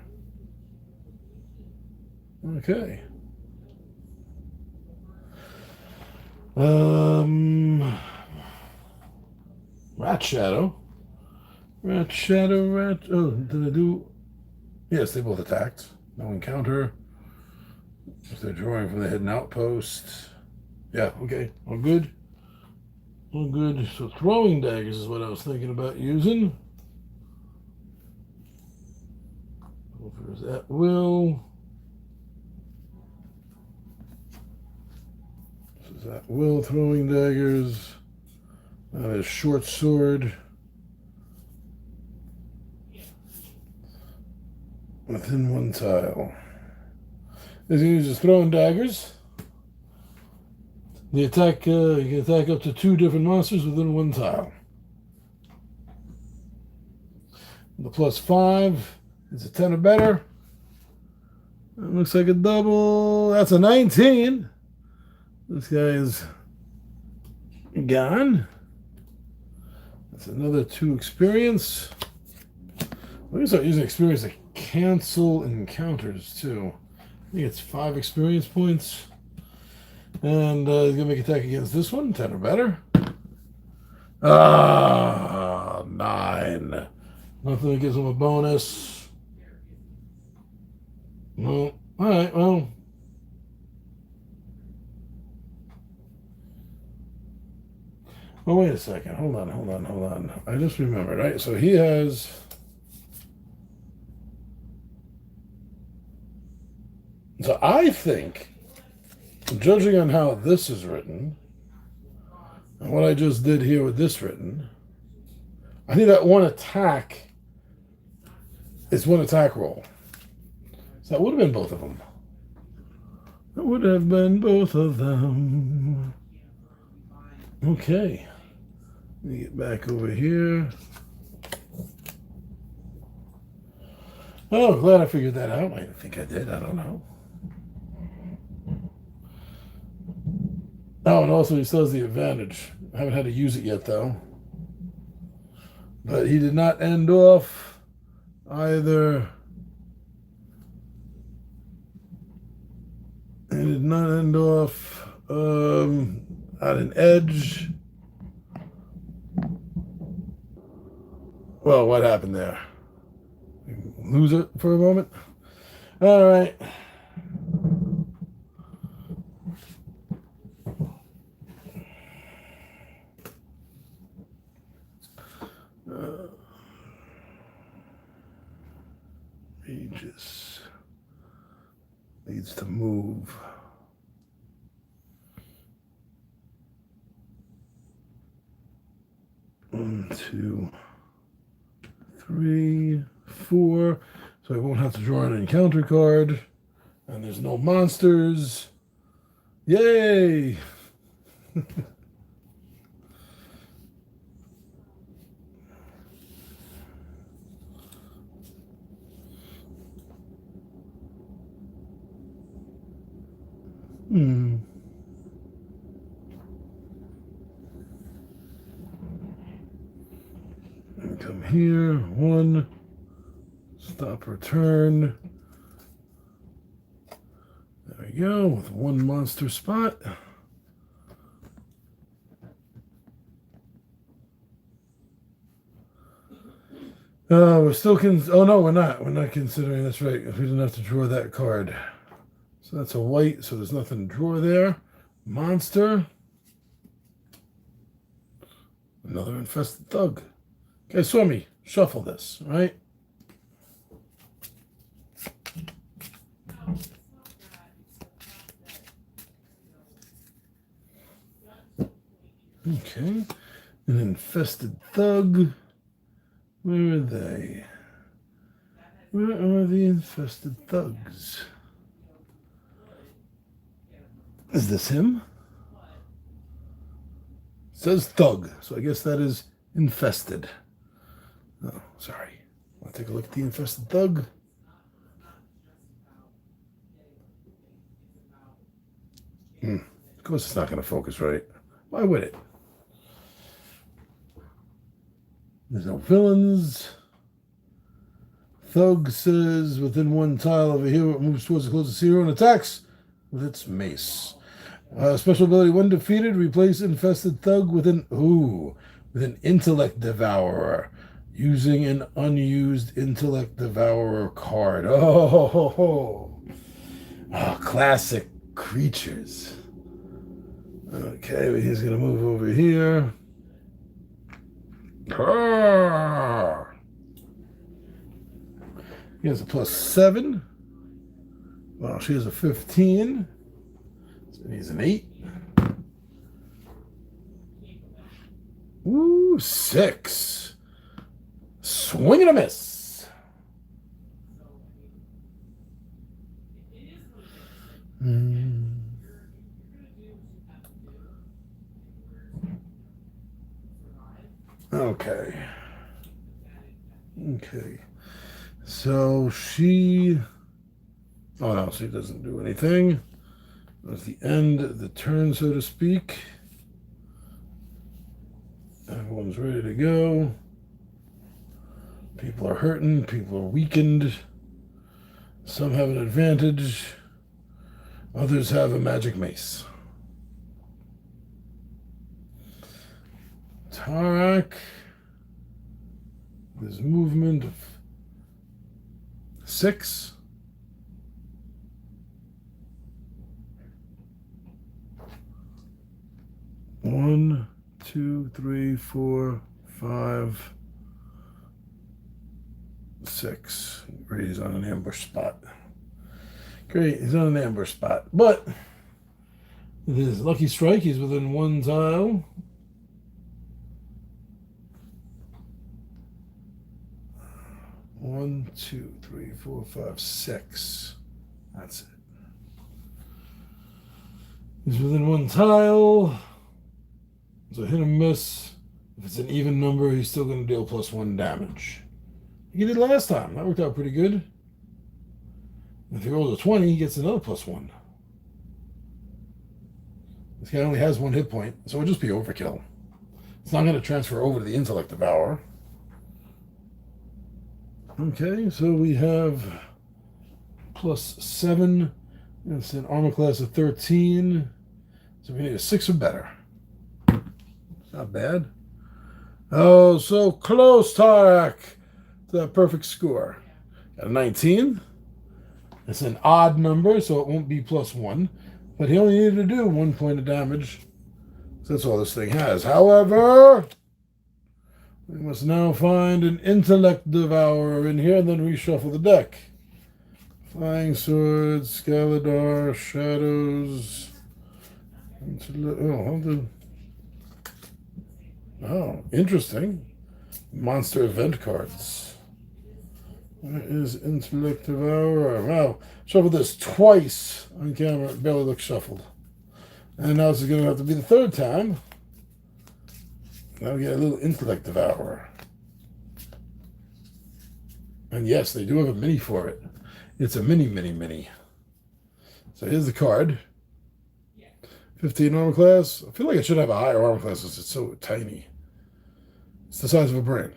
Okay. Rat Shadow. Rat Shadow, Rat... Oh, did I do... Yes, they both attacked. No encounter. If they're drawing from the hidden outpost. Yeah, okay. All good. All good. So throwing daggers is what I was thinking about using. There's at will. This is at will throwing daggers. That is short sword. Within 1 tile. He's going to use his throwing daggers. The attack, you can attack up to 2 different monsters within 1 tile. The +5 is a 10 or better. It looks like a double. That's a 19. This guy is gone. That's another 2 experience. We can start using experience to cancel encounters too. I think it's 5 experience points. And he's going to make attack against this one. 10 or better. 9. Nothing that gives him a bonus. No. Alright, well. Oh, wait a second. Hold on. I just remembered, right? So he has... So I think, judging on how this is written, and what I just did here with this written, I think that one attack is 1 attack roll. So that would have been both of them. That would have been both of them. Okay. Let me get back over here. Oh, glad I figured that out. I think I did. I don't know. Oh, and also he still has the advantage. I haven't had to use it yet, though. But he did not end off either. He did not end off at an edge. Well, what happened there? Lose it for a moment? All right. Mages needs to move. 1, 2, 3, 4. So I won't have to draw an encounter card. And there's no monsters. Yay! And come here. 1. Stop return. There we go. With 1 monster spot. We're still oh no, we're not. We're not considering, that's right. If we didn't have to draw that card. So that's a white, so there's nothing to draw there. Monster. Another infested thug. You guys saw me shuffle this, right? Okay. An infested thug. Where are they? Where are the infested thugs? Is this him? It says thug, so I guess that is infested. Oh, sorry. Want to take a look at the infested thug? Of course it's not going to focus right. Why would it? There's no villains. Thug says within 1 tile of a hero, it moves towards the closest hero and attacks with its mace. Special ability: when defeated, replace infested thug with an intellect devourer using an unused intellect devourer card. Oh, classic creatures. Okay, but he's gonna move over here. He has a +7. Well, she has a 15. So he's an 8. Ooh, 6. Swing and a miss. Okay. Okay. So she... Oh, no, she doesn't do anything. That's the end of the turn, so to speak. Everyone's ready to go. People are hurting. People are weakened. Some have an advantage. Others have a magic mace. Tarak. There's movement of 6. One, 2, 3, 4, 5, 6. Great, he's on an ambush spot. Great, he's on an ambush spot. But with his lucky strike, he's within 1 tile. One, 2, 3, 4, 5, 6. That's it. He's within 1 tile. So hit or miss. If it's an even number, he's still going to deal +1 damage. He did last time. That worked out pretty good. If he rolls a 20, he gets another +1. This guy only has 1 hit point, so it'll just be overkill. It's not going to transfer over to the Intellect Devourer. Okay, so we have +7. It's an armor class of 13. So we need a 6 or better. It's not bad. Oh, so close, Tarak, to that perfect score. Got a 19. It's an odd number, so it won't be +1. But he only needed to do 1 point of damage. So that's all this thing has. However, we must now find an Intellect Devourer in here and then reshuffle the deck. Flying Swords, Scaladar, Shadows. Oh, interesting. Monster event cards. Where is Intellect Devourer? Wow. Shuffled this twice on camera. It barely looks shuffled. And now this is going to have to be the 3rd time. Now we get a little Intellect Devourer. And yes, they do have a mini for it. It's a mini. So here's the card. 15 armor class. I feel like it should have a higher armor class because it's so tiny. It's the size of a brain.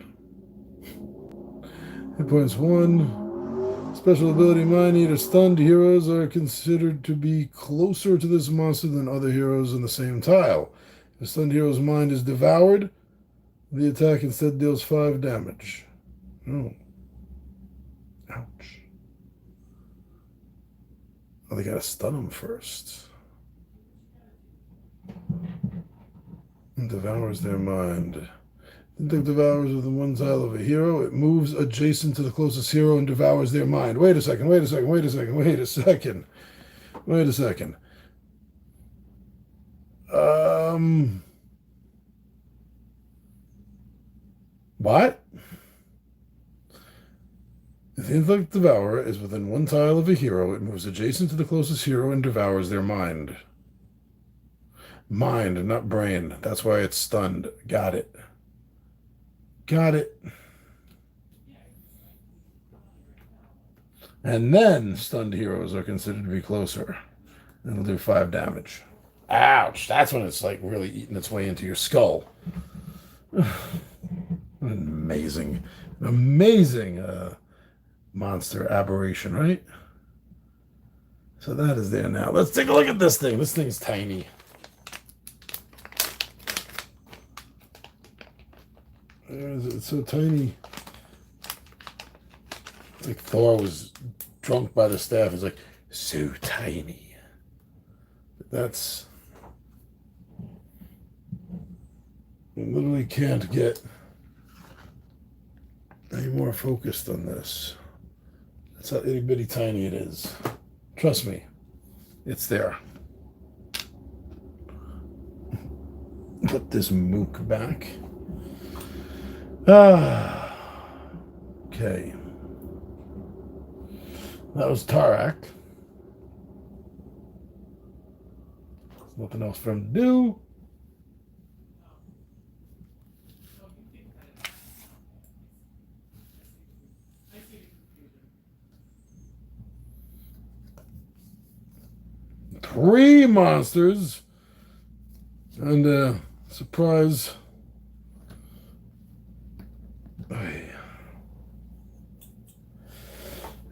Hit points 1. Special ability Mind Eater. Stunned heroes are considered to be closer to this monster than other heroes in the same tile. If a stunned hero's mind is devoured, the attack instead deals 5 damage. Oh. Ouch. Oh, they gotta stun him first. And devours their mind. Intellect devours within 1 tile of a hero. It moves adjacent to the closest hero and devours their mind. Wait a second. What? If the Intellect Devourer is within 1 tile of a hero, it moves adjacent to the closest hero and devours their mind. Mind, not brain. That's why it's stunned. Got it. And then stunned heroes are considered to be closer. And it'll do 5 damage. Ouch. That's when it's like really eating its way into your skull. Amazing monster aberration, right? So that is there now. Let's take a look at this thing. This thing's tiny. It's so tiny. Like Thor was drunk by the staff. It's like, so tiny. That's... I literally can't get any more focused on this. That's how itty bitty tiny it is. Trust me, it's there. Put this mook back. Okay. That was Tarak. There's nothing else for him to do. 3 monsters. And surprise.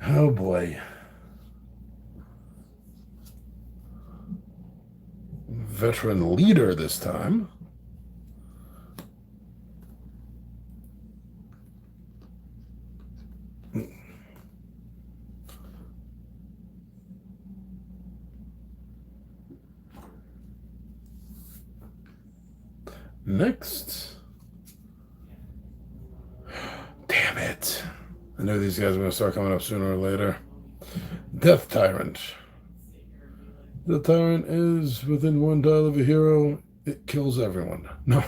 Oh boy. Veteran leader this time. Next. Damn it. I know these guys are going to start coming up sooner or later. Death Tyrant. The Tyrant is within 1 tile of a hero. It kills everyone. No.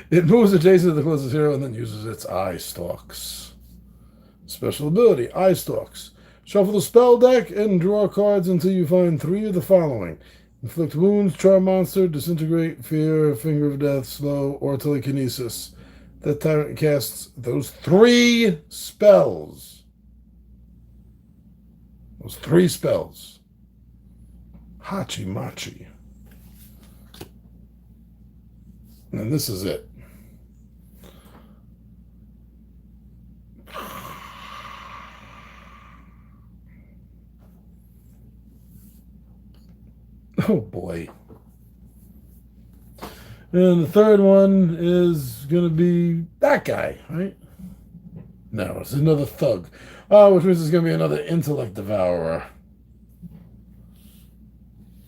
It moves adjacent to the closest hero and then uses its eye stalks. Special ability, Eye Stalks. Shuffle the spell deck and draw cards until you find 3 of the following. Inflict wounds, charm monster, disintegrate, fear, finger of death, slow, or telekinesis. That Tyrant casts those 3 spells. Those 3 spells. Hachi Machi. And this is it. Oh boy. And the third one is going to be that guy, right? No, it's another thug. Oh, which means it's going to be another intellect devourer.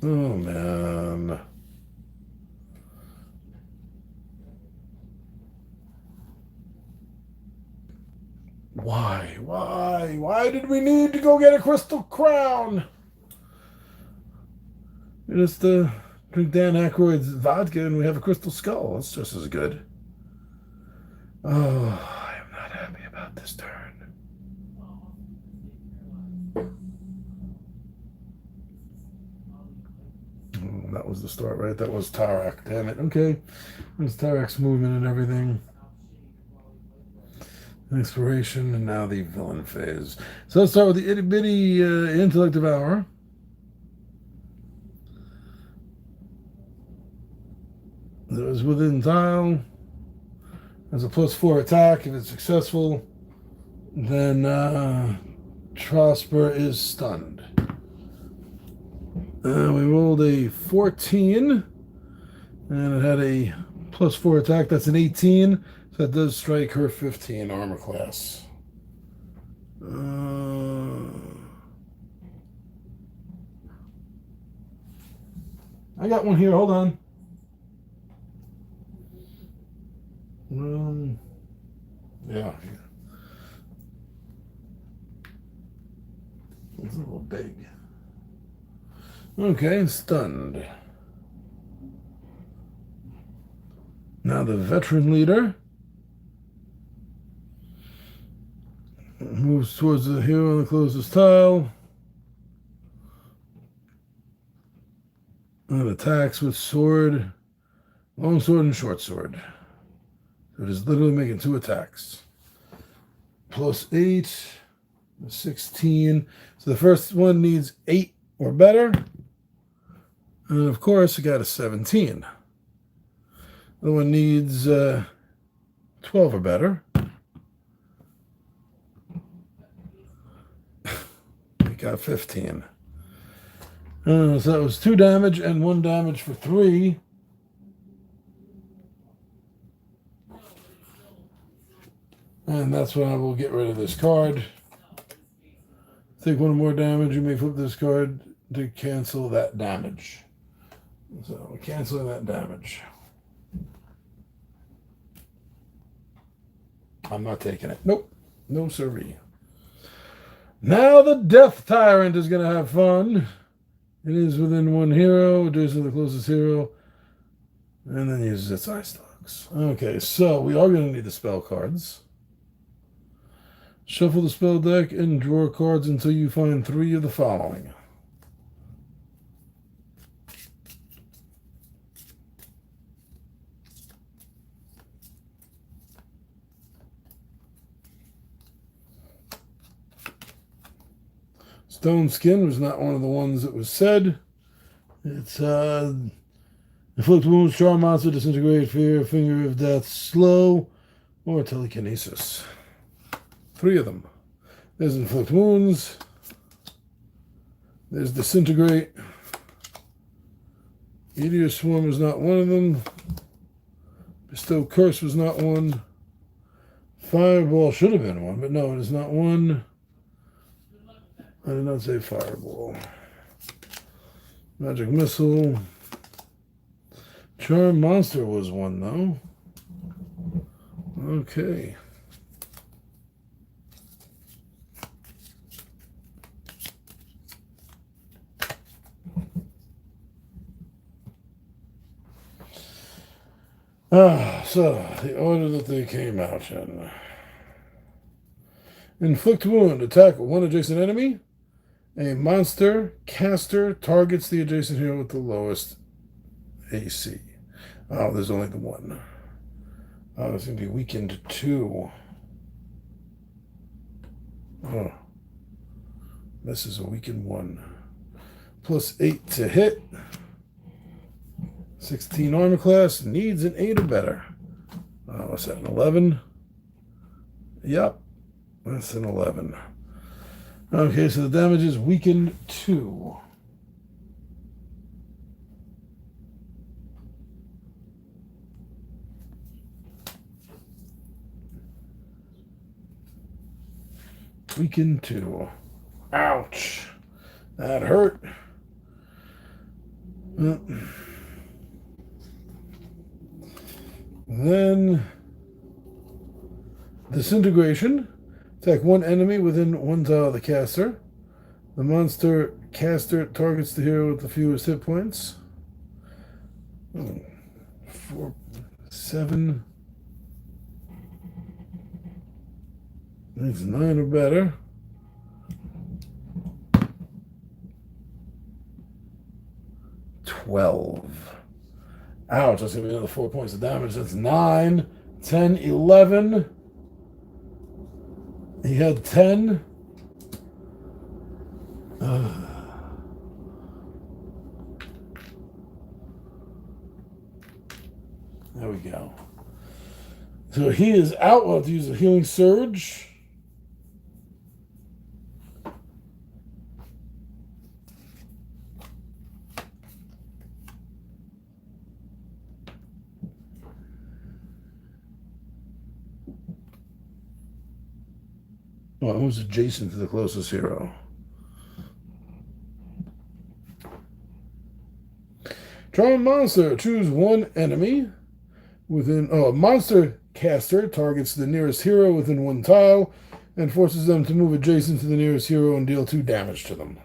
Oh, man. Why? Why did we need to go get a crystal crown? Just drink Dan Aykroyd's vodka and we have a crystal skull. That's just as good. Oh, I am not happy about this turn. Oh, that was the start, right? That was Tarak. Damn it. Okay. There's Tarak's movement and everything. Exploration, and now the villain phase. So let's start with the itty bitty intellect devourer. That was within tile. Has a +4 attack. If it's successful, then Trosper is stunned. We rolled a 14, and it had a +4 attack. That's an 18. So that does strike her 15 armor class. I got one here. Hold on. Yeah. It's a little big. Okay, stunned. Now the veteran leader moves towards the hero on the closest tile and attacks with sword, long sword, and short sword. So it is literally making 2 attacks. +8, 16. So the first one needs 8 or better. And of course, it got a 17. The one needs 12 or better. It got 15. So that was 2 damage and 1 damage for 3. And that's when I will get rid of this card. Take 1 more damage. You may flip this card to cancel that damage. So we're canceling that damage. I'm not taking it. Nope. No siree. Now the Death Tyrant is going to have fun. It is within 1 hero, adjacent to the closest hero, and then uses its eye stalks. Okay, so we are going to need the spell cards. Shuffle the spell deck and draw cards until you find 3 of the following. Stone Skin was not one of the ones that was said. It's inflict wounds, charm monster, disintegrate, fear, finger of death, slow, or telekinesis. 3 of them. There's inflict wounds. There's disintegrate. Meteor swarm was not one of them. Bestow curse was not one. Fireball should have been one, but no, it is not one. I did not say fireball. Magic missile. Charm monster was one though. Okay. So the order that they came out in. Inflict wound. Attack one adjacent enemy. A monster caster targets the adjacent hero with the lowest AC. Oh, there's only the one. Oh, it's going to be weakened 2. Oh. This is a weakened 1. Plus 8 to hit. 16 armor class. Needs an 8 or better. What's that, an 11? Yep. That's an 11. Okay, so the damage is weakened 2. Weakened 2. Ouch. That hurt. Then disintegration. Attack one enemy within 1 tile of the caster. The monster caster targets the hero with the fewest hit points. 4, 7. Needs 9 or better. $12. Ouch, that's going to be another 4 points of damage. That's 9, 10, 11. He had 10. There we go. So he is out. We'll have to use a healing surge. Well, who's adjacent to the closest hero? Charm monster. Choose one enemy within. Oh, a monster caster targets the nearest hero within 1 tile and forces them to move adjacent to the nearest hero and deal 2 damage to them.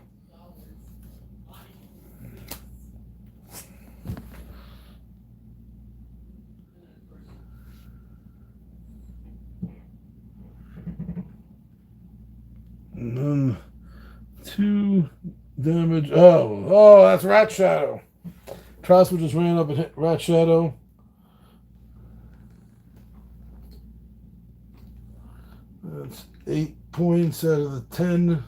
And then 2 damage. Oh, that's Rat Shadow. Trosper just ran up and hit Rat Shadow. That's 8 points out of the 10.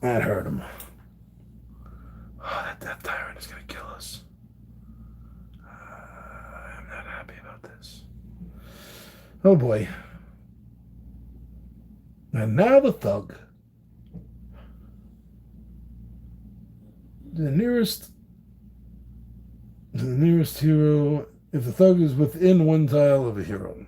That hurt him. Oh, that Death Tyrant is going to kill us. I'm not happy about this. Oh boy. And now the thug. The nearest hero, if the thug is within 1 tile of a hero.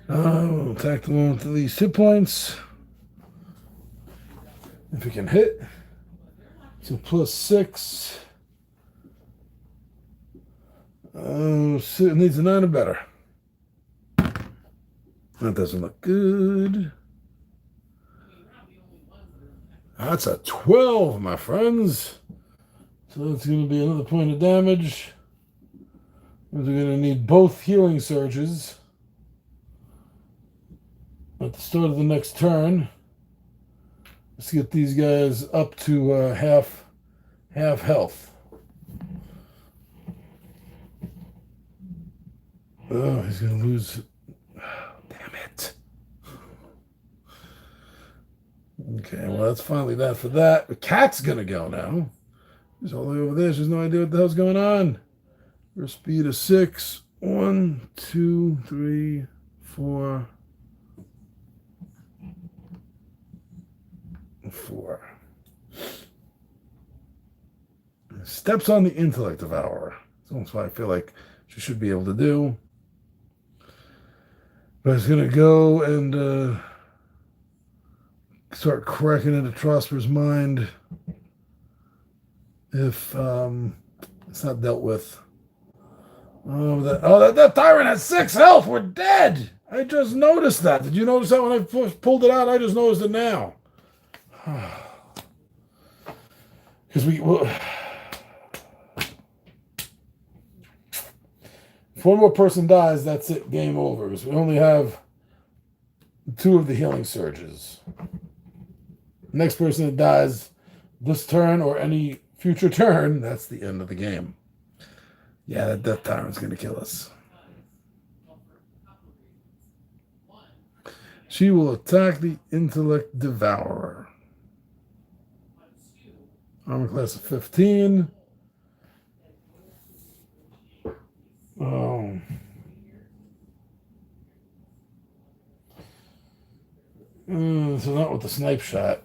We'll attack the one with the least hit points. If it can hit. So plus 6. It needs a 9 or better. That doesn't look good. That's a 12, my friends. So that's going to be another point of damage. We're going to need both healing surges at the start of the next turn. Let's get these guys up to half health. Oh, he's going to lose. Damn it. Okay, well, that's finally that for that. The cat's going to go now. She's all the way over there. She has no idea what the hell's going on. Her speed is 6. 1, 2, 3, 4. 4. Steps on the intellect devourer. That's what I feel like she should be able to do. But it's going to go and start cracking into Trosper's mind if it's not dealt with. Oh, that tyrant has 6 health. We're dead. I just noticed that. Did you notice that when I first pulled it out? I just noticed it now. Because if one more person dies, that's it. Game over. Because we only have 2 of the healing surges. Next person that dies this turn or any future turn, that's the end of the game. Yeah, that Death Tyrant's going to kill us. She will attack the Intellect Devourer. Armor class of 15. Oh. So not with the snipe shot.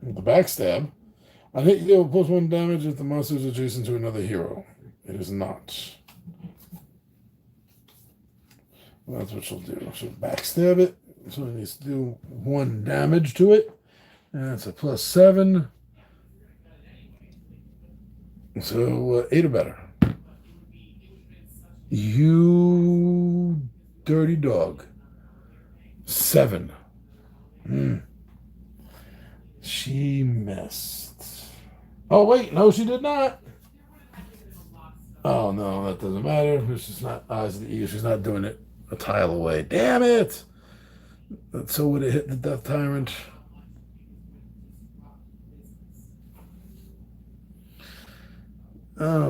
With the backstab. I think you deal plus 1 damage if the monster is adjacent to another hero. It is not. Well, that's what she'll do. She'll backstab it. So it needs to do 1 damage to it. And that's a plus 7. So 8 or better. You dirty dog. 7. She missed. Oh, wait. No, she did not. Oh, no, that doesn't matter. She's not Eyes of the Eagle. She's not doing it a tile away. Damn it. So would it hit the Death Tyrant?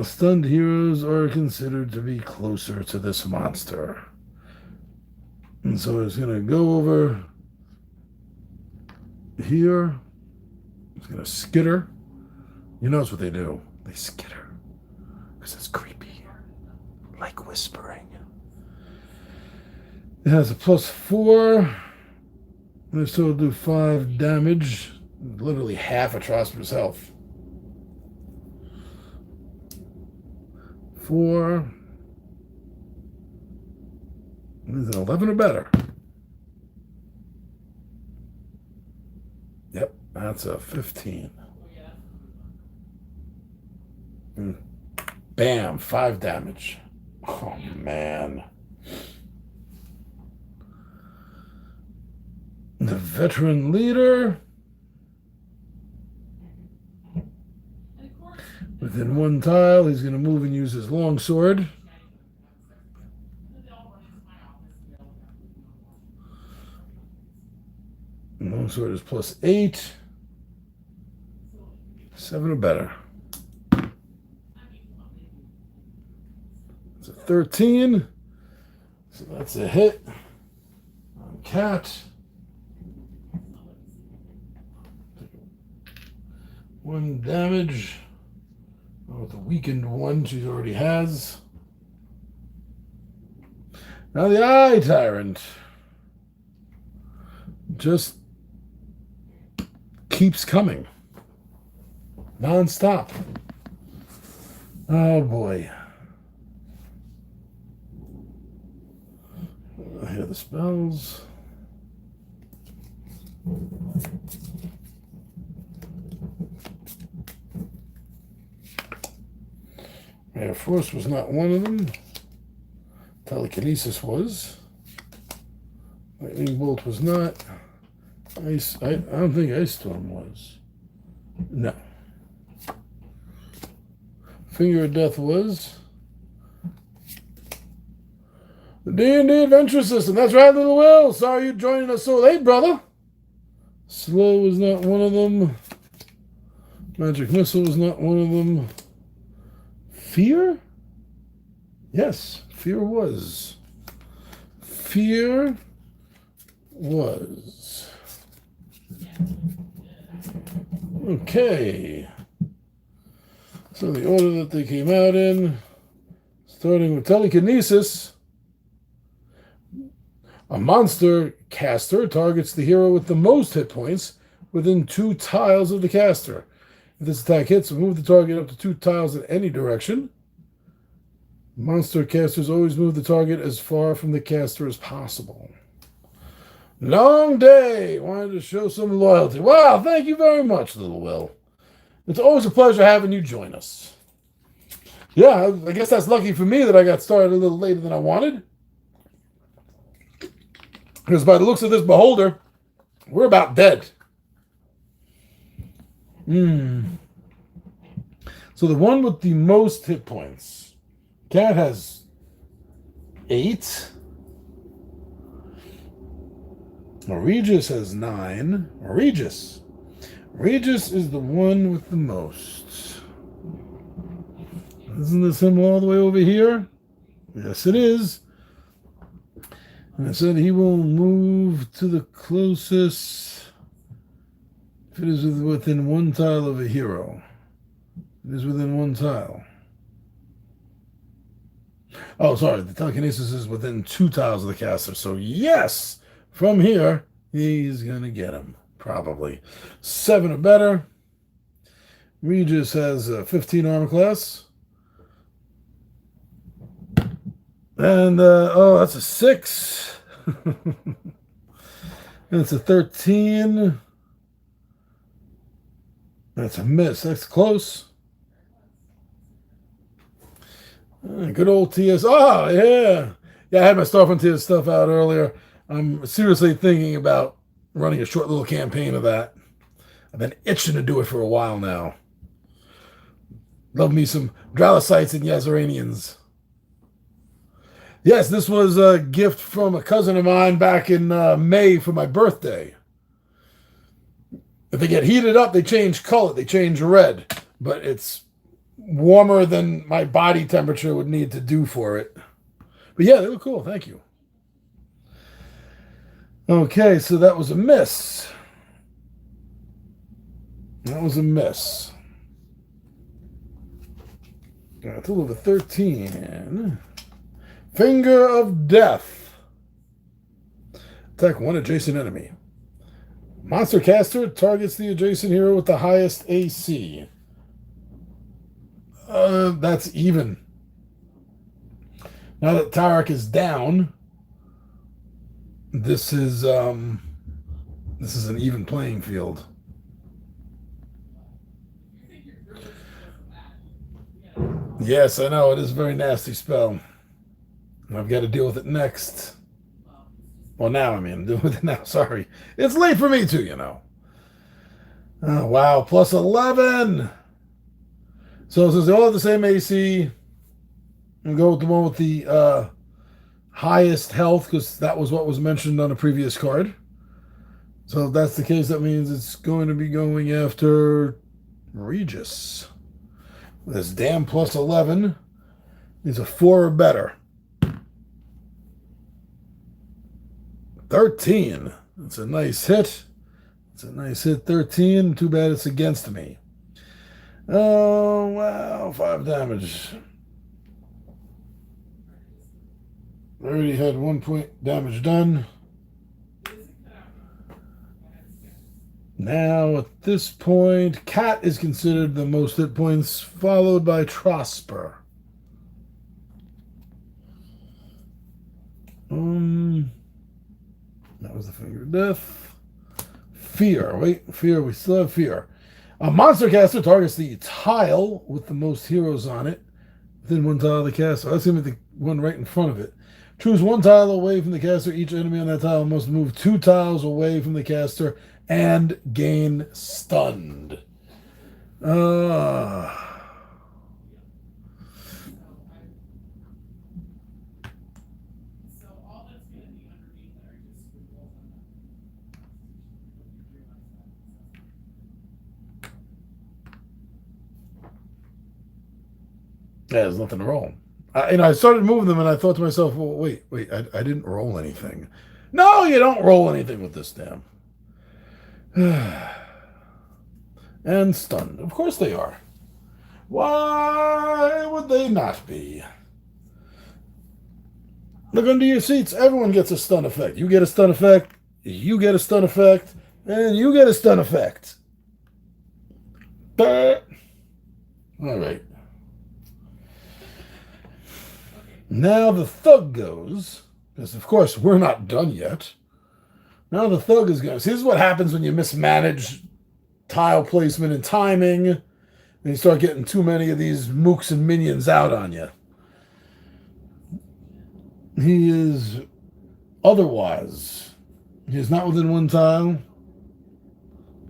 Stunned heroes are considered to be closer to this monster. And so it's going to go over here. It's going to skitter. You notice what they do. They skitter. Because it's creepy. Like whispering. It has a plus 4. They still do 5 damage. Literally half a Trosper's health. 4. Is it 11 or better? Yep, that's a 15. Bam, 5 damage. Oh, man. The veteran leader. Within 1 tile, he's going to move and use his longsword. Longsword is plus 8. 7 or better. It's a 13. So that's a hit. On Cat. 1 damage. Oh, the weakened 1 she already has. Now the Eye Tyrant just keeps coming. Non-stop. Oh boy. I hear the spells. Air Force was not one of them. Telekinesis was. Lightning Bolt was not. Ice. I don't think Ice Storm was. No. Finger of Death was. The D&D Adventure System. That's right, Little Will. Sorry you're joining us so late, brother. Slow was not one of them. Magic Missile was not one of them. Fear? Yes, fear was. Fear was. Okay. So the order that they came out in, starting with telekinesis. A monster caster targets the hero with the most hit points within 2 tiles of the caster. If this attack hits, move the target up to 2 tiles in any direction. Monster casters always move the target as far from the caster as possible. Long day. Wanted to show some loyalty. Wow, thank you very much, Little Will. It's always a pleasure having you join us. Yeah, I guess that's lucky for me that I got started a little later than I wanted. Because by the looks of this beholder, we're about dead. So the one with the most hit points. Cat has 8. Regis has 9. Regis is the one with the most. Isn't this him all the way over here? Yes, it is. And I said he will move to the closest if it is within 1 tile of a hero. It is within 1 tile. Oh, sorry. The telekinesis is within 2 tiles of the caster. So, yes, from here, he's going to get him. Probably. 7 or better. Regis has 15 armor class. And, that's a 6. That's a 13. That's a miss. That's close. Good old TS. Oh, yeah. Yeah, I had my Star Frontier stuff out earlier. I'm seriously thinking about running a short little campaign of that. I've been itching to do it for a while now. Love me some Dralicites and Yazaranians. Yes, this was a gift from a cousin of mine back in May for my birthday. If they get heated up, they change color. They change red. But it's warmer than my body temperature would need to do for it. But yeah, they look cool. Thank you. Okay, so that was a miss. That was a miss. Got a total of a 13. Finger of Death. Attack 1 adjacent enemy. Monster caster targets the adjacent hero with the highest AC. That's even. Now that Tarek is down, this is an even playing field. Yes, I know, it is a very nasty spell. I've got to deal with it next. Well, now, I'm dealing with it now. Sorry. It's late for me, too, you know. Oh, wow. Plus 11. So, since they all have the same AC, we'll go with the one with the highest health, because that was what was mentioned on a previous card. So, if that's the case, that means it's going to be going after Regis. This damn plus 11 is a 4 or better. 13. That's a nice hit. It's a nice hit. 13. Too bad it's against me. Oh, wow. 5 damage. I already had 1 point damage done. Now, at this point, Cat is considered the most hit points, followed by Trosper. That was the Finger of Death. Fear. Wait, Fear. We still have Fear. A monster caster targets the tile with the most heroes on it within 1 tile of the caster. That's going to be the one right in front of it. Choose 1 tile away from the caster. Each enemy on that tile must move 2 tiles away from the caster and gain stunned. Yeah, there's nothing to roll. I started moving them, and I thought to myself, well, wait, I didn't roll anything. No, you don't roll anything with this damn. And stunned. Of course they are. Why would they not be? Look under your seats. Everyone gets a stun effect. You get a stun effect. You get a stun effect. And you get a stun effect. All right. Now the thug goes, because of course we're not done yet. Now the thug is going. See, this is what happens when you mismanage tile placement and timing, and you start getting too many of these mooks and minions out on you. He is otherwise. He is not within one tile.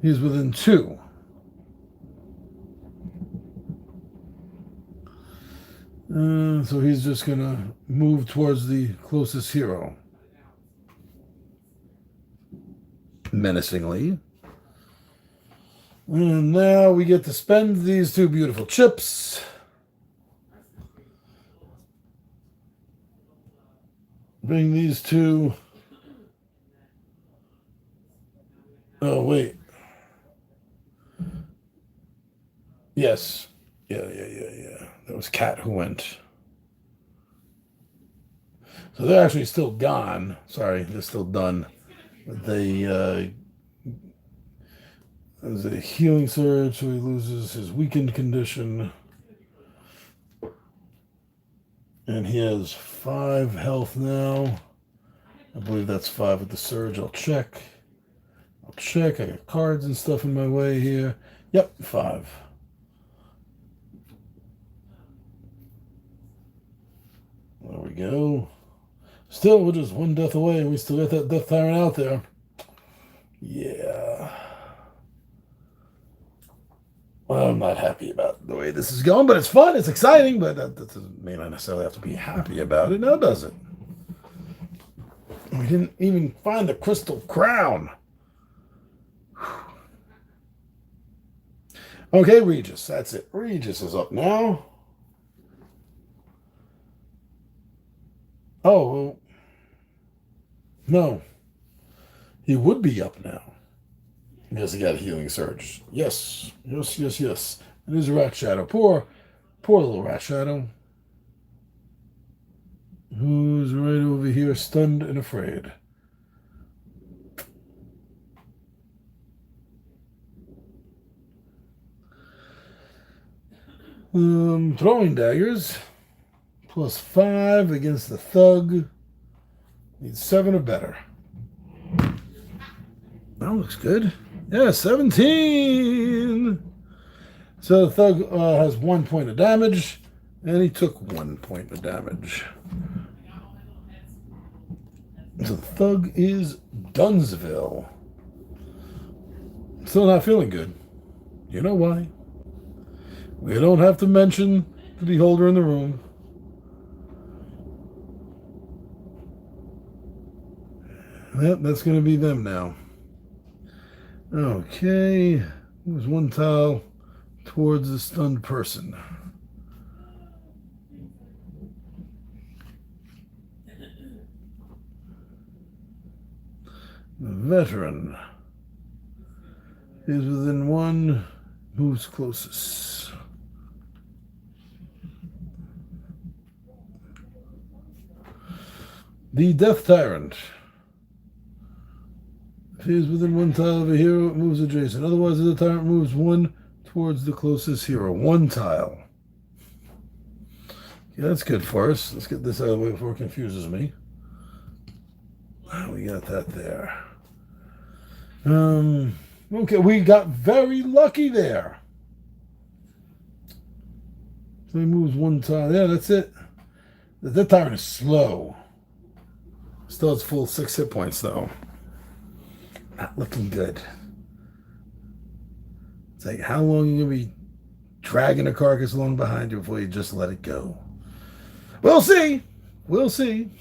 He is within two. So he's just going to move towards the closest hero. Menacingly. And now we get to spend these two beautiful chips. Bring these two. Oh, wait. Yes. Yeah. That was Cat who went. So they're actually still gone. Sorry, they're still done. But they there's a healing surge, so he loses his weakened condition. And he has 5 health now. I believe that's 5 with the surge. I'll check. I got cards and stuff in my way here. Yep, 5. There we go. Still, we're just 1 death away. We still got that Death Tyrant out there. Yeah. Well, I'm not happy about the way this is going, but it's fun. It's exciting, but that doesn't mean I necessarily have to be happy about it. Now, does it? We didn't even find the Crystal Crown. Okay, Regis. That's it. Regis is up now. Oh, no. He would be up now. Because he got a healing surge. Yes. It is a Rat Shadow. Poor little Rat Shadow. Who's right over here, stunned and afraid. Throwing daggers. +5 against the thug. Needs 7 or better. That looks good. Yeah, 17. So the thug has 1 point of damage, and he took 1 point of damage. So the thug is Dunsville. Still not feeling good. You know why? We don't have to mention the beholder in the room. Yep, that's going to be them now. Okay. There's 1 tile towards the stunned person. The veteran is within 1. Moves closest. The Death Tyrant. If he is within 1 tile of a hero, it moves adjacent. Otherwise, the tyrant moves 1 towards the closest hero. 1 tile. Yeah, that's good for us. Let's get this out of the way before it confuses me. We got that there. Okay, we got very lucky there. So he moves 1 tile. Yeah, that's it. The tyrant is slow. Still has full 6 hit points, though. Not looking good. It's like, how long are you going to be dragging a carcass along behind you before you just let it go? We'll see. We'll see.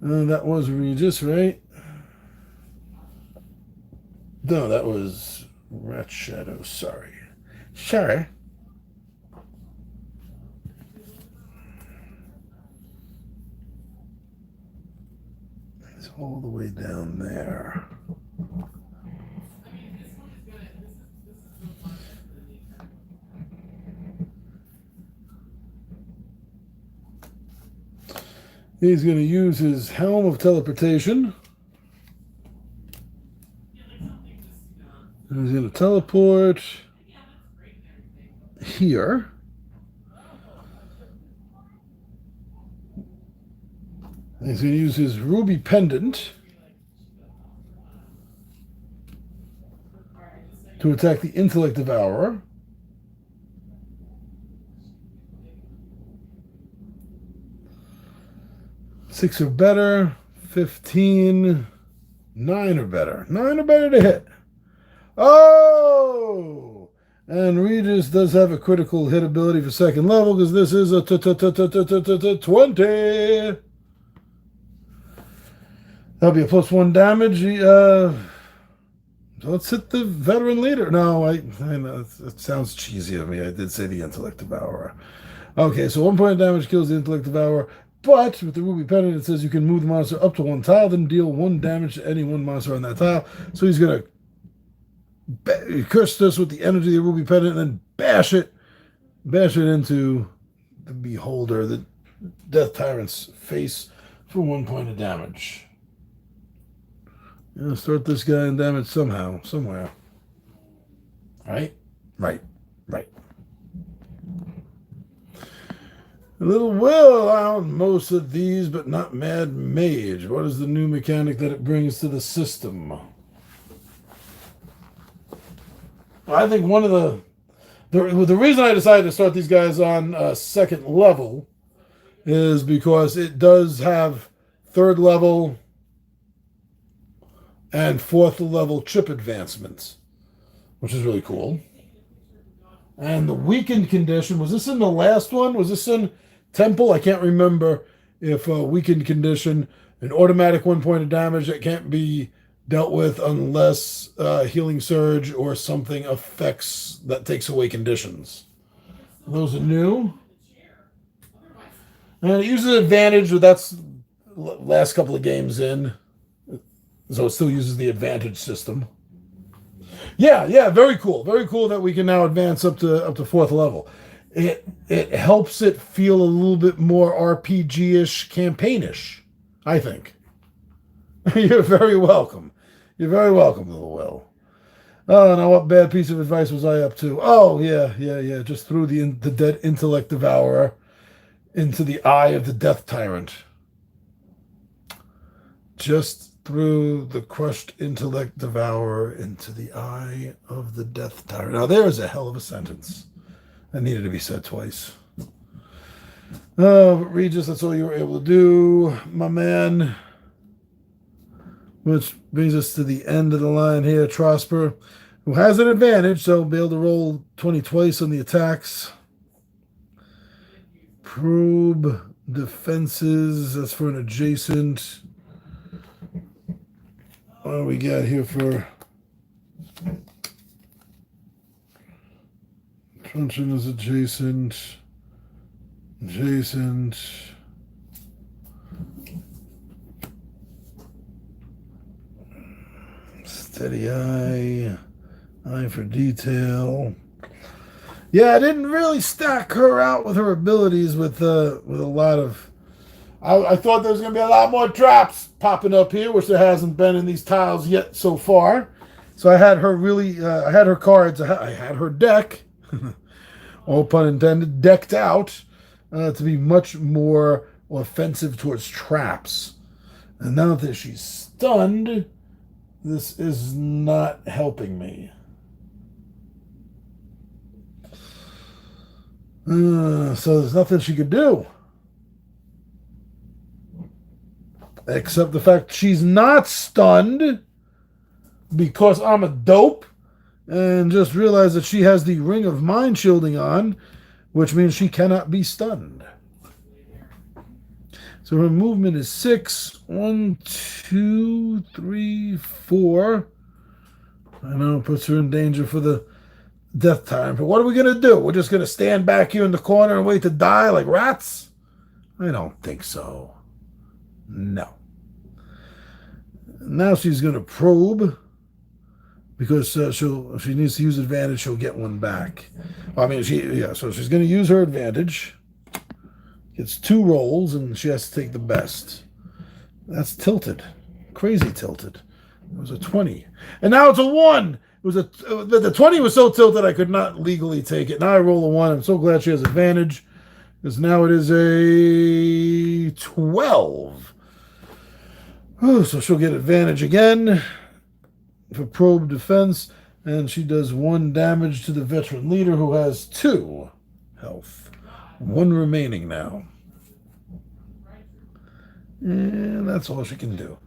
That was Regis, right? No, that was Rat Shadow. Sorry. He's all the way down there. He's going to use his Helm of Teleportation. And he's going to teleport here. And he's going to use his Ruby Pendant to attack the Intellect Devourer. Six or better, 15, 9 or better. 9 or better to hit. Oh! And Regis does have a critical hit ability for second level because this is a 20. That'll be a +1 damage. Let's hit the veteran leader. No, I know it sounds cheesy of me. I did say the Intellect Devourer. Okay, so 1 point of damage kills the Intellect Devourer. But with the Ruby Pendant, it says you can move the monster up to 1 tile, then deal 1 damage to any one monster on that tile. So he's going to curse this with the energy of the Ruby Pendant and then bash it into the Beholder, the Death Tyrant's face, for 1 point of damage. Start this guy in damage somehow, somewhere. Right. A little well on most of these, but not Mad Mage. What is the new mechanic that it brings to the system? I think one of the reason I decided to start these guys on second level is because it does have 3rd level and 4th level chip advancements, which is really cool. And the weakened condition, was this in the last one? Was this in Temple? I can't remember if weakened condition, an automatic 1 point of damage that can't be dealt with unless Healing Surge or something affects that takes away conditions. Those are new. And it uses advantage, but that's last couple of games in. So it still uses the advantage system. Yeah, very cool. Very cool that we can now advance up to 4th level. It helps it feel a little bit more RPG-ish, campaign-ish, I think. You're very welcome. You're very welcome, little Will. Oh, now what bad piece of advice was I up to? Oh, yeah. Just threw the dead Intellect Devourer into the eye of the Death Tyrant. Just threw the crushed Intellect Devourer into the eye of the Death Tyrant. Now, there's a hell of a sentence. That needed to be said twice. Oh, but Regis, that's all you were able to do, my man. Which brings us to the end of the line here. Trosper, who has an advantage, so be able to roll 20 twice on the attacks. Probe defenses, that's for an adjacent. What do we got here for truncheon is adjacent. Steady eye for detail. Yeah, I didn't really stack her out with her abilities with a lot of. I thought there was going to be a lot more traps popping up here, which there hasn't been in these tiles yet so far. So I had her I had her cards, I had her deck, all pun intended, decked out to be much more offensive towards traps. And now that she's stunned, this is not helping me. So there's nothing she could do. Except the fact she's not stunned because I'm a dope and just realize that she has the Ring of Mind shielding on, which means she cannot be stunned. So her movement is 6. 1, 2, 3, 4. I know, puts her in danger for the death time. But what are we going to do? We're just going to stand back here in the corner and wait to die like rats? I don't think so. No. Now she's going to probe because if she needs to use advantage, she'll get one back. Well, I mean, so she's going to use her advantage. Gets 2 rolls, and she has to take the best. That's tilted. Crazy tilted. It was a 20. And now it's a 1. It was the 20 was so tilted I could not legally take it. Now I roll a 1. I'm so glad she has advantage. Because now it is a 12. Ooh, so she'll get advantage again for probe defense. And she does 1 damage to the veteran leader who has 2 health. 1 remaining now. And that's all she can do.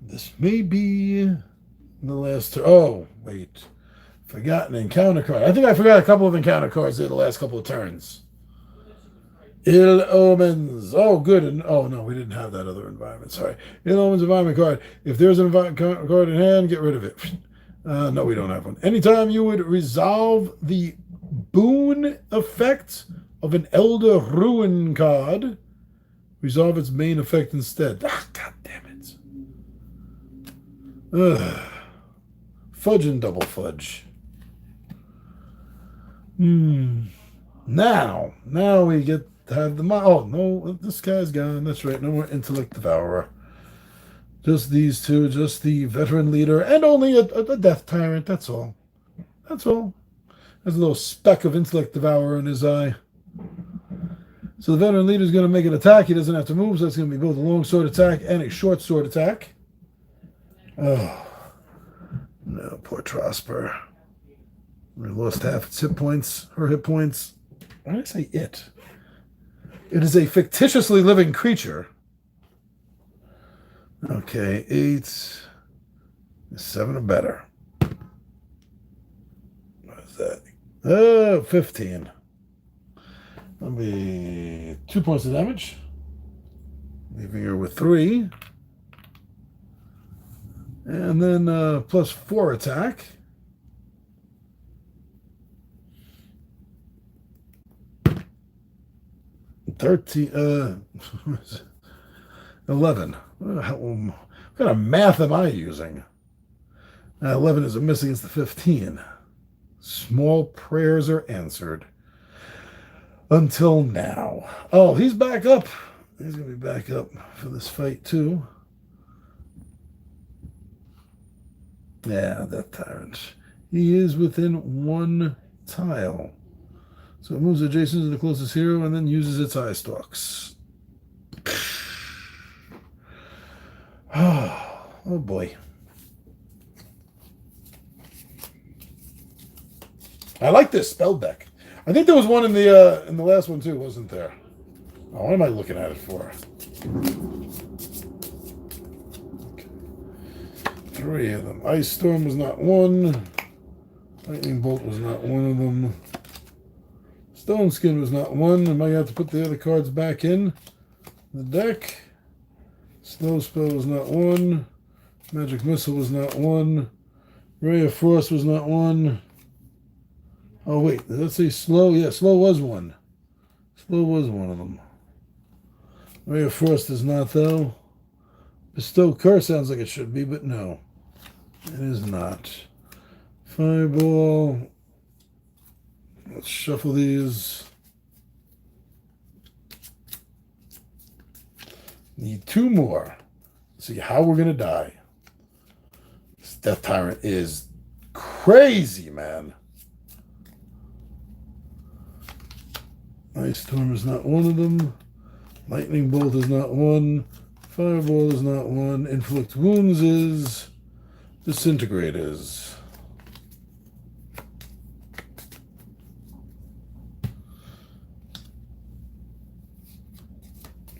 This may be the last turn. Oh, wait. Forgotten encounter card. I think I forgot a couple of encounter cards there the last couple of turns. Ill Omens. Oh, good. And oh, no, we didn't have that other environment. Sorry. Ill Omens environment card. If there's an environment card in hand, get rid of it. No, we don't have one. Anytime you would resolve the boon effect of an Elder Ruin card, resolve its main effect instead. Ah, God damn it. Ugh. Fudge and double fudge. Now we get to have the... Oh, no, this guy's gone. That's right. No more Intellect Devourer. Just these 2, just the veteran leader, and only a Death Tyrant. That's all. That's all. There's a little speck of Intellect Devourer in his eye. So the veteran leader is going to make an attack. He doesn't have to move, so it's going to be both a long sword attack and a short sword attack. Oh. No, poor Trosper. We lost half its hit points. Her hit points. Why did I say it? It is a fictitiously living creature. Okay, 8. 7 or better. What is that? Oh, 15. That'll be 2 points of damage. Leaving her with 3. And then plus 4 attack. 13, 11. What kind of math am I using? 11 is a miss against the 15. Small prayers are answered. Until now. Oh, he's back up. He's going to be back up for this fight, too. Yeah, that tyrant. He is within 1 tile. So it moves adjacent to the closest hero and then uses its eye stalks. Oh boy. I like this spell deck. I think there was one in the last one too, wasn't there? Oh, what am I looking at it for? Okay. 3 of them. Ice Storm was not one. Lightning Bolt was not one of them. Stone Skin was not one. I might have to put the other cards back in the deck. Snow Spell was not one. Magic Missile was not one. Ray of Frost was not one. Oh, wait. Did that say Slow? Yeah, Slow was one. Slow was one of them. Ray of Frost is not, though. Bestow Curse sounds like it should be, but no. It is not. Fireball. Let's shuffle these. Need 2 more. See how we're going to die. This Death Tyrant is crazy, man. Ice Storm is not one of them. Lightning Bolt is not one. Fireball is not one. Inflict Wounds is. Disintegrate is.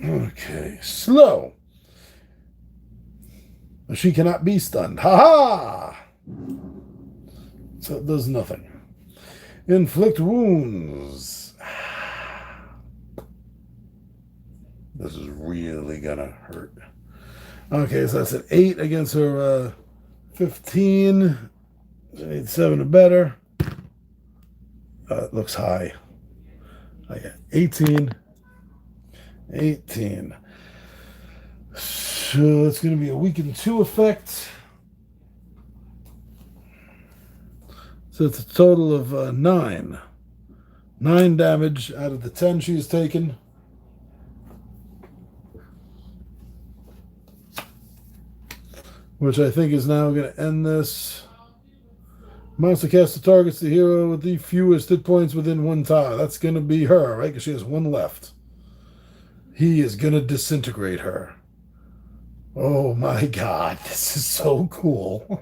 Okay, Slow. She cannot be stunned. Ha ha! So it does nothing. Inflict Wounds. This is really gonna hurt. Okay, so that's an 8 against her 15. She needs 7 or better. It looks high. I got 18. 18. So it's going to be a weaken 2 effect. So it's a total of 9. 9 damage out of the 10 she's taken. Which I think is now going to end this. Monster caster targets the hero with the fewest hit points within 1 tile. That's going to be her, right? Because she has 1 left. He is going to disintegrate her. Oh my god, this is so cool.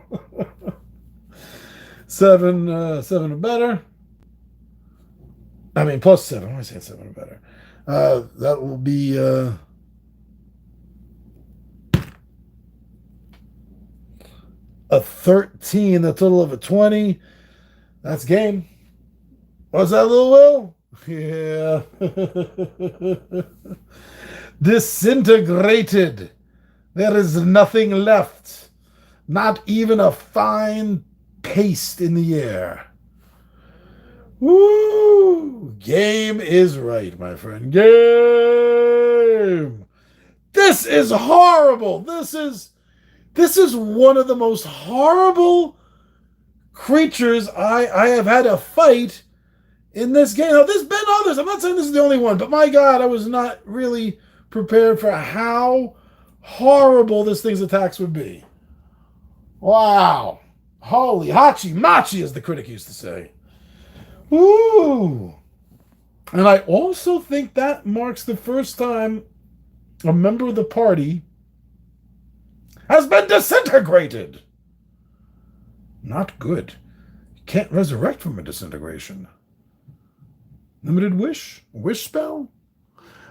7 or better. I mean, plus 7. Why am I saying 7 or better? That will be... a 13, a total of a 20. That's game. What's that, Little Will? Yeah. Disintegrated. There is nothing left. Not even a fine paste in the air. Woo! Game is right, my friend. Game! This is horrible. This is one of the most horrible creatures I have had to fight in this game. Now, there's been others. I'm not saying this is the only one, but my God, I was not really prepared for how horrible this thing's attacks would be. Wow. Holy hachi machi, as the critic used to say. Woo! And I also think that marks the first time a member of the party has been disintegrated. Not good. You can't resurrect from a disintegration. Limited wish? Wish spell?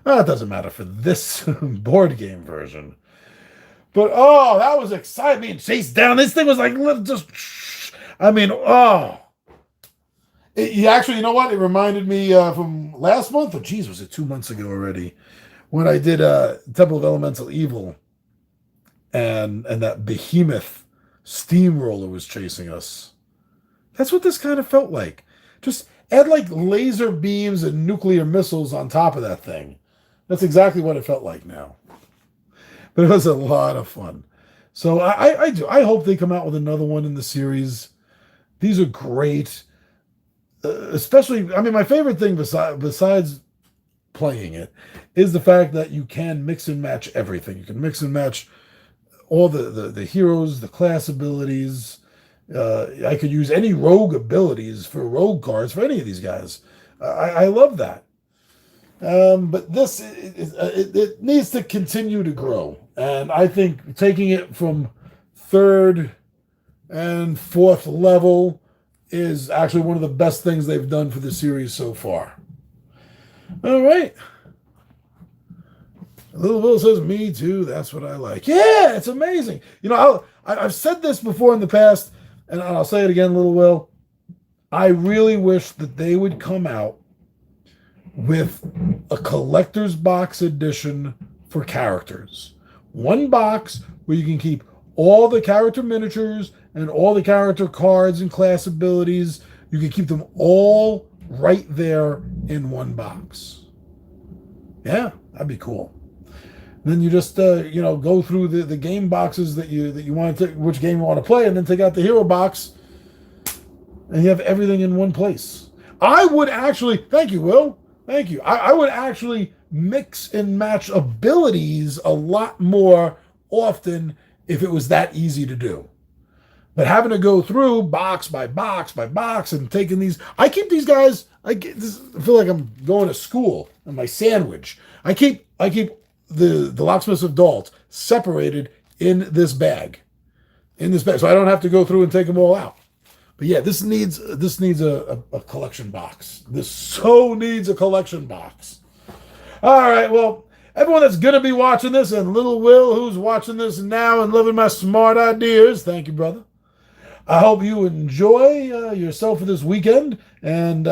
Oh, it doesn't matter for this board game version. But, oh, that was exciting. Being chased down. This thing was like, just, I mean, oh. You know what? It reminded me from last month, or geez, was it 2 months ago already, when I did Temple of Elemental Evil. And that behemoth steamroller was chasing us. That's what this kind of felt like. Just add like laser beams and nuclear missiles on top of that thing. That's exactly what it felt like now. But it was a lot of fun. So I hope they come out with another one in the series. These are great. Especially, I mean, my favorite thing besides playing it is the fact that you can mix and match everything. You can mix and match all the heroes, the class abilities. I could use any rogue abilities for rogue cards for any of these guys. I love that. But this, it needs to continue to grow. And I think taking it from 3rd and 4th level is actually one of the best things they've done for the series so far. All right. Little Will says, me too, that's what I like. Yeah, it's amazing. You know, I've said this before in the past, and I'll say it again, Little Will. I really wish that they would come out with a collector's box edition for characters. One box where you can keep all the character miniatures and all the character cards and class abilities. You can keep them all right there in one box. Yeah, that'd be cool. Then you just go through the game boxes that you want to, which game you want to play, and then take out the hero box, and you have everything in one place. I would actually, thank you, Will, thank you. I would actually mix and match abilities a lot more often if it was that easy to do. But having to go through box by box by box and taking these, I keep these guys. I feel like I'm going to school and my sandwich. I keep the Locksmiths of Dalt separated in this bag, so I don't have to go through and take them all out. But yeah, this needs a collection box. This so needs a collection box. All right, well, everyone that's gonna be watching this, and Little Will who's watching this now and loving my smart ideas, thank you, brother. I hope you enjoy yourself for this weekend, and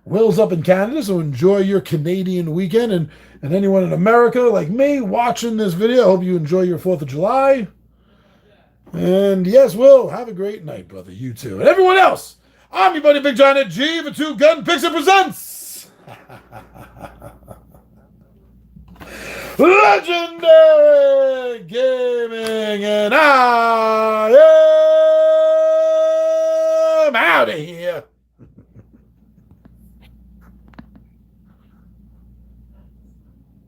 Will's up in Canada, so enjoy your Canadian weekend, and anyone in America like me watching this video, I hope you enjoy your 4th of July. And yes, Will, have a great night, brother. You too. And everyone else, I'm your buddy Big Giant G for Two Gun Pixie presents. Legendary Gaming, and I am out of here.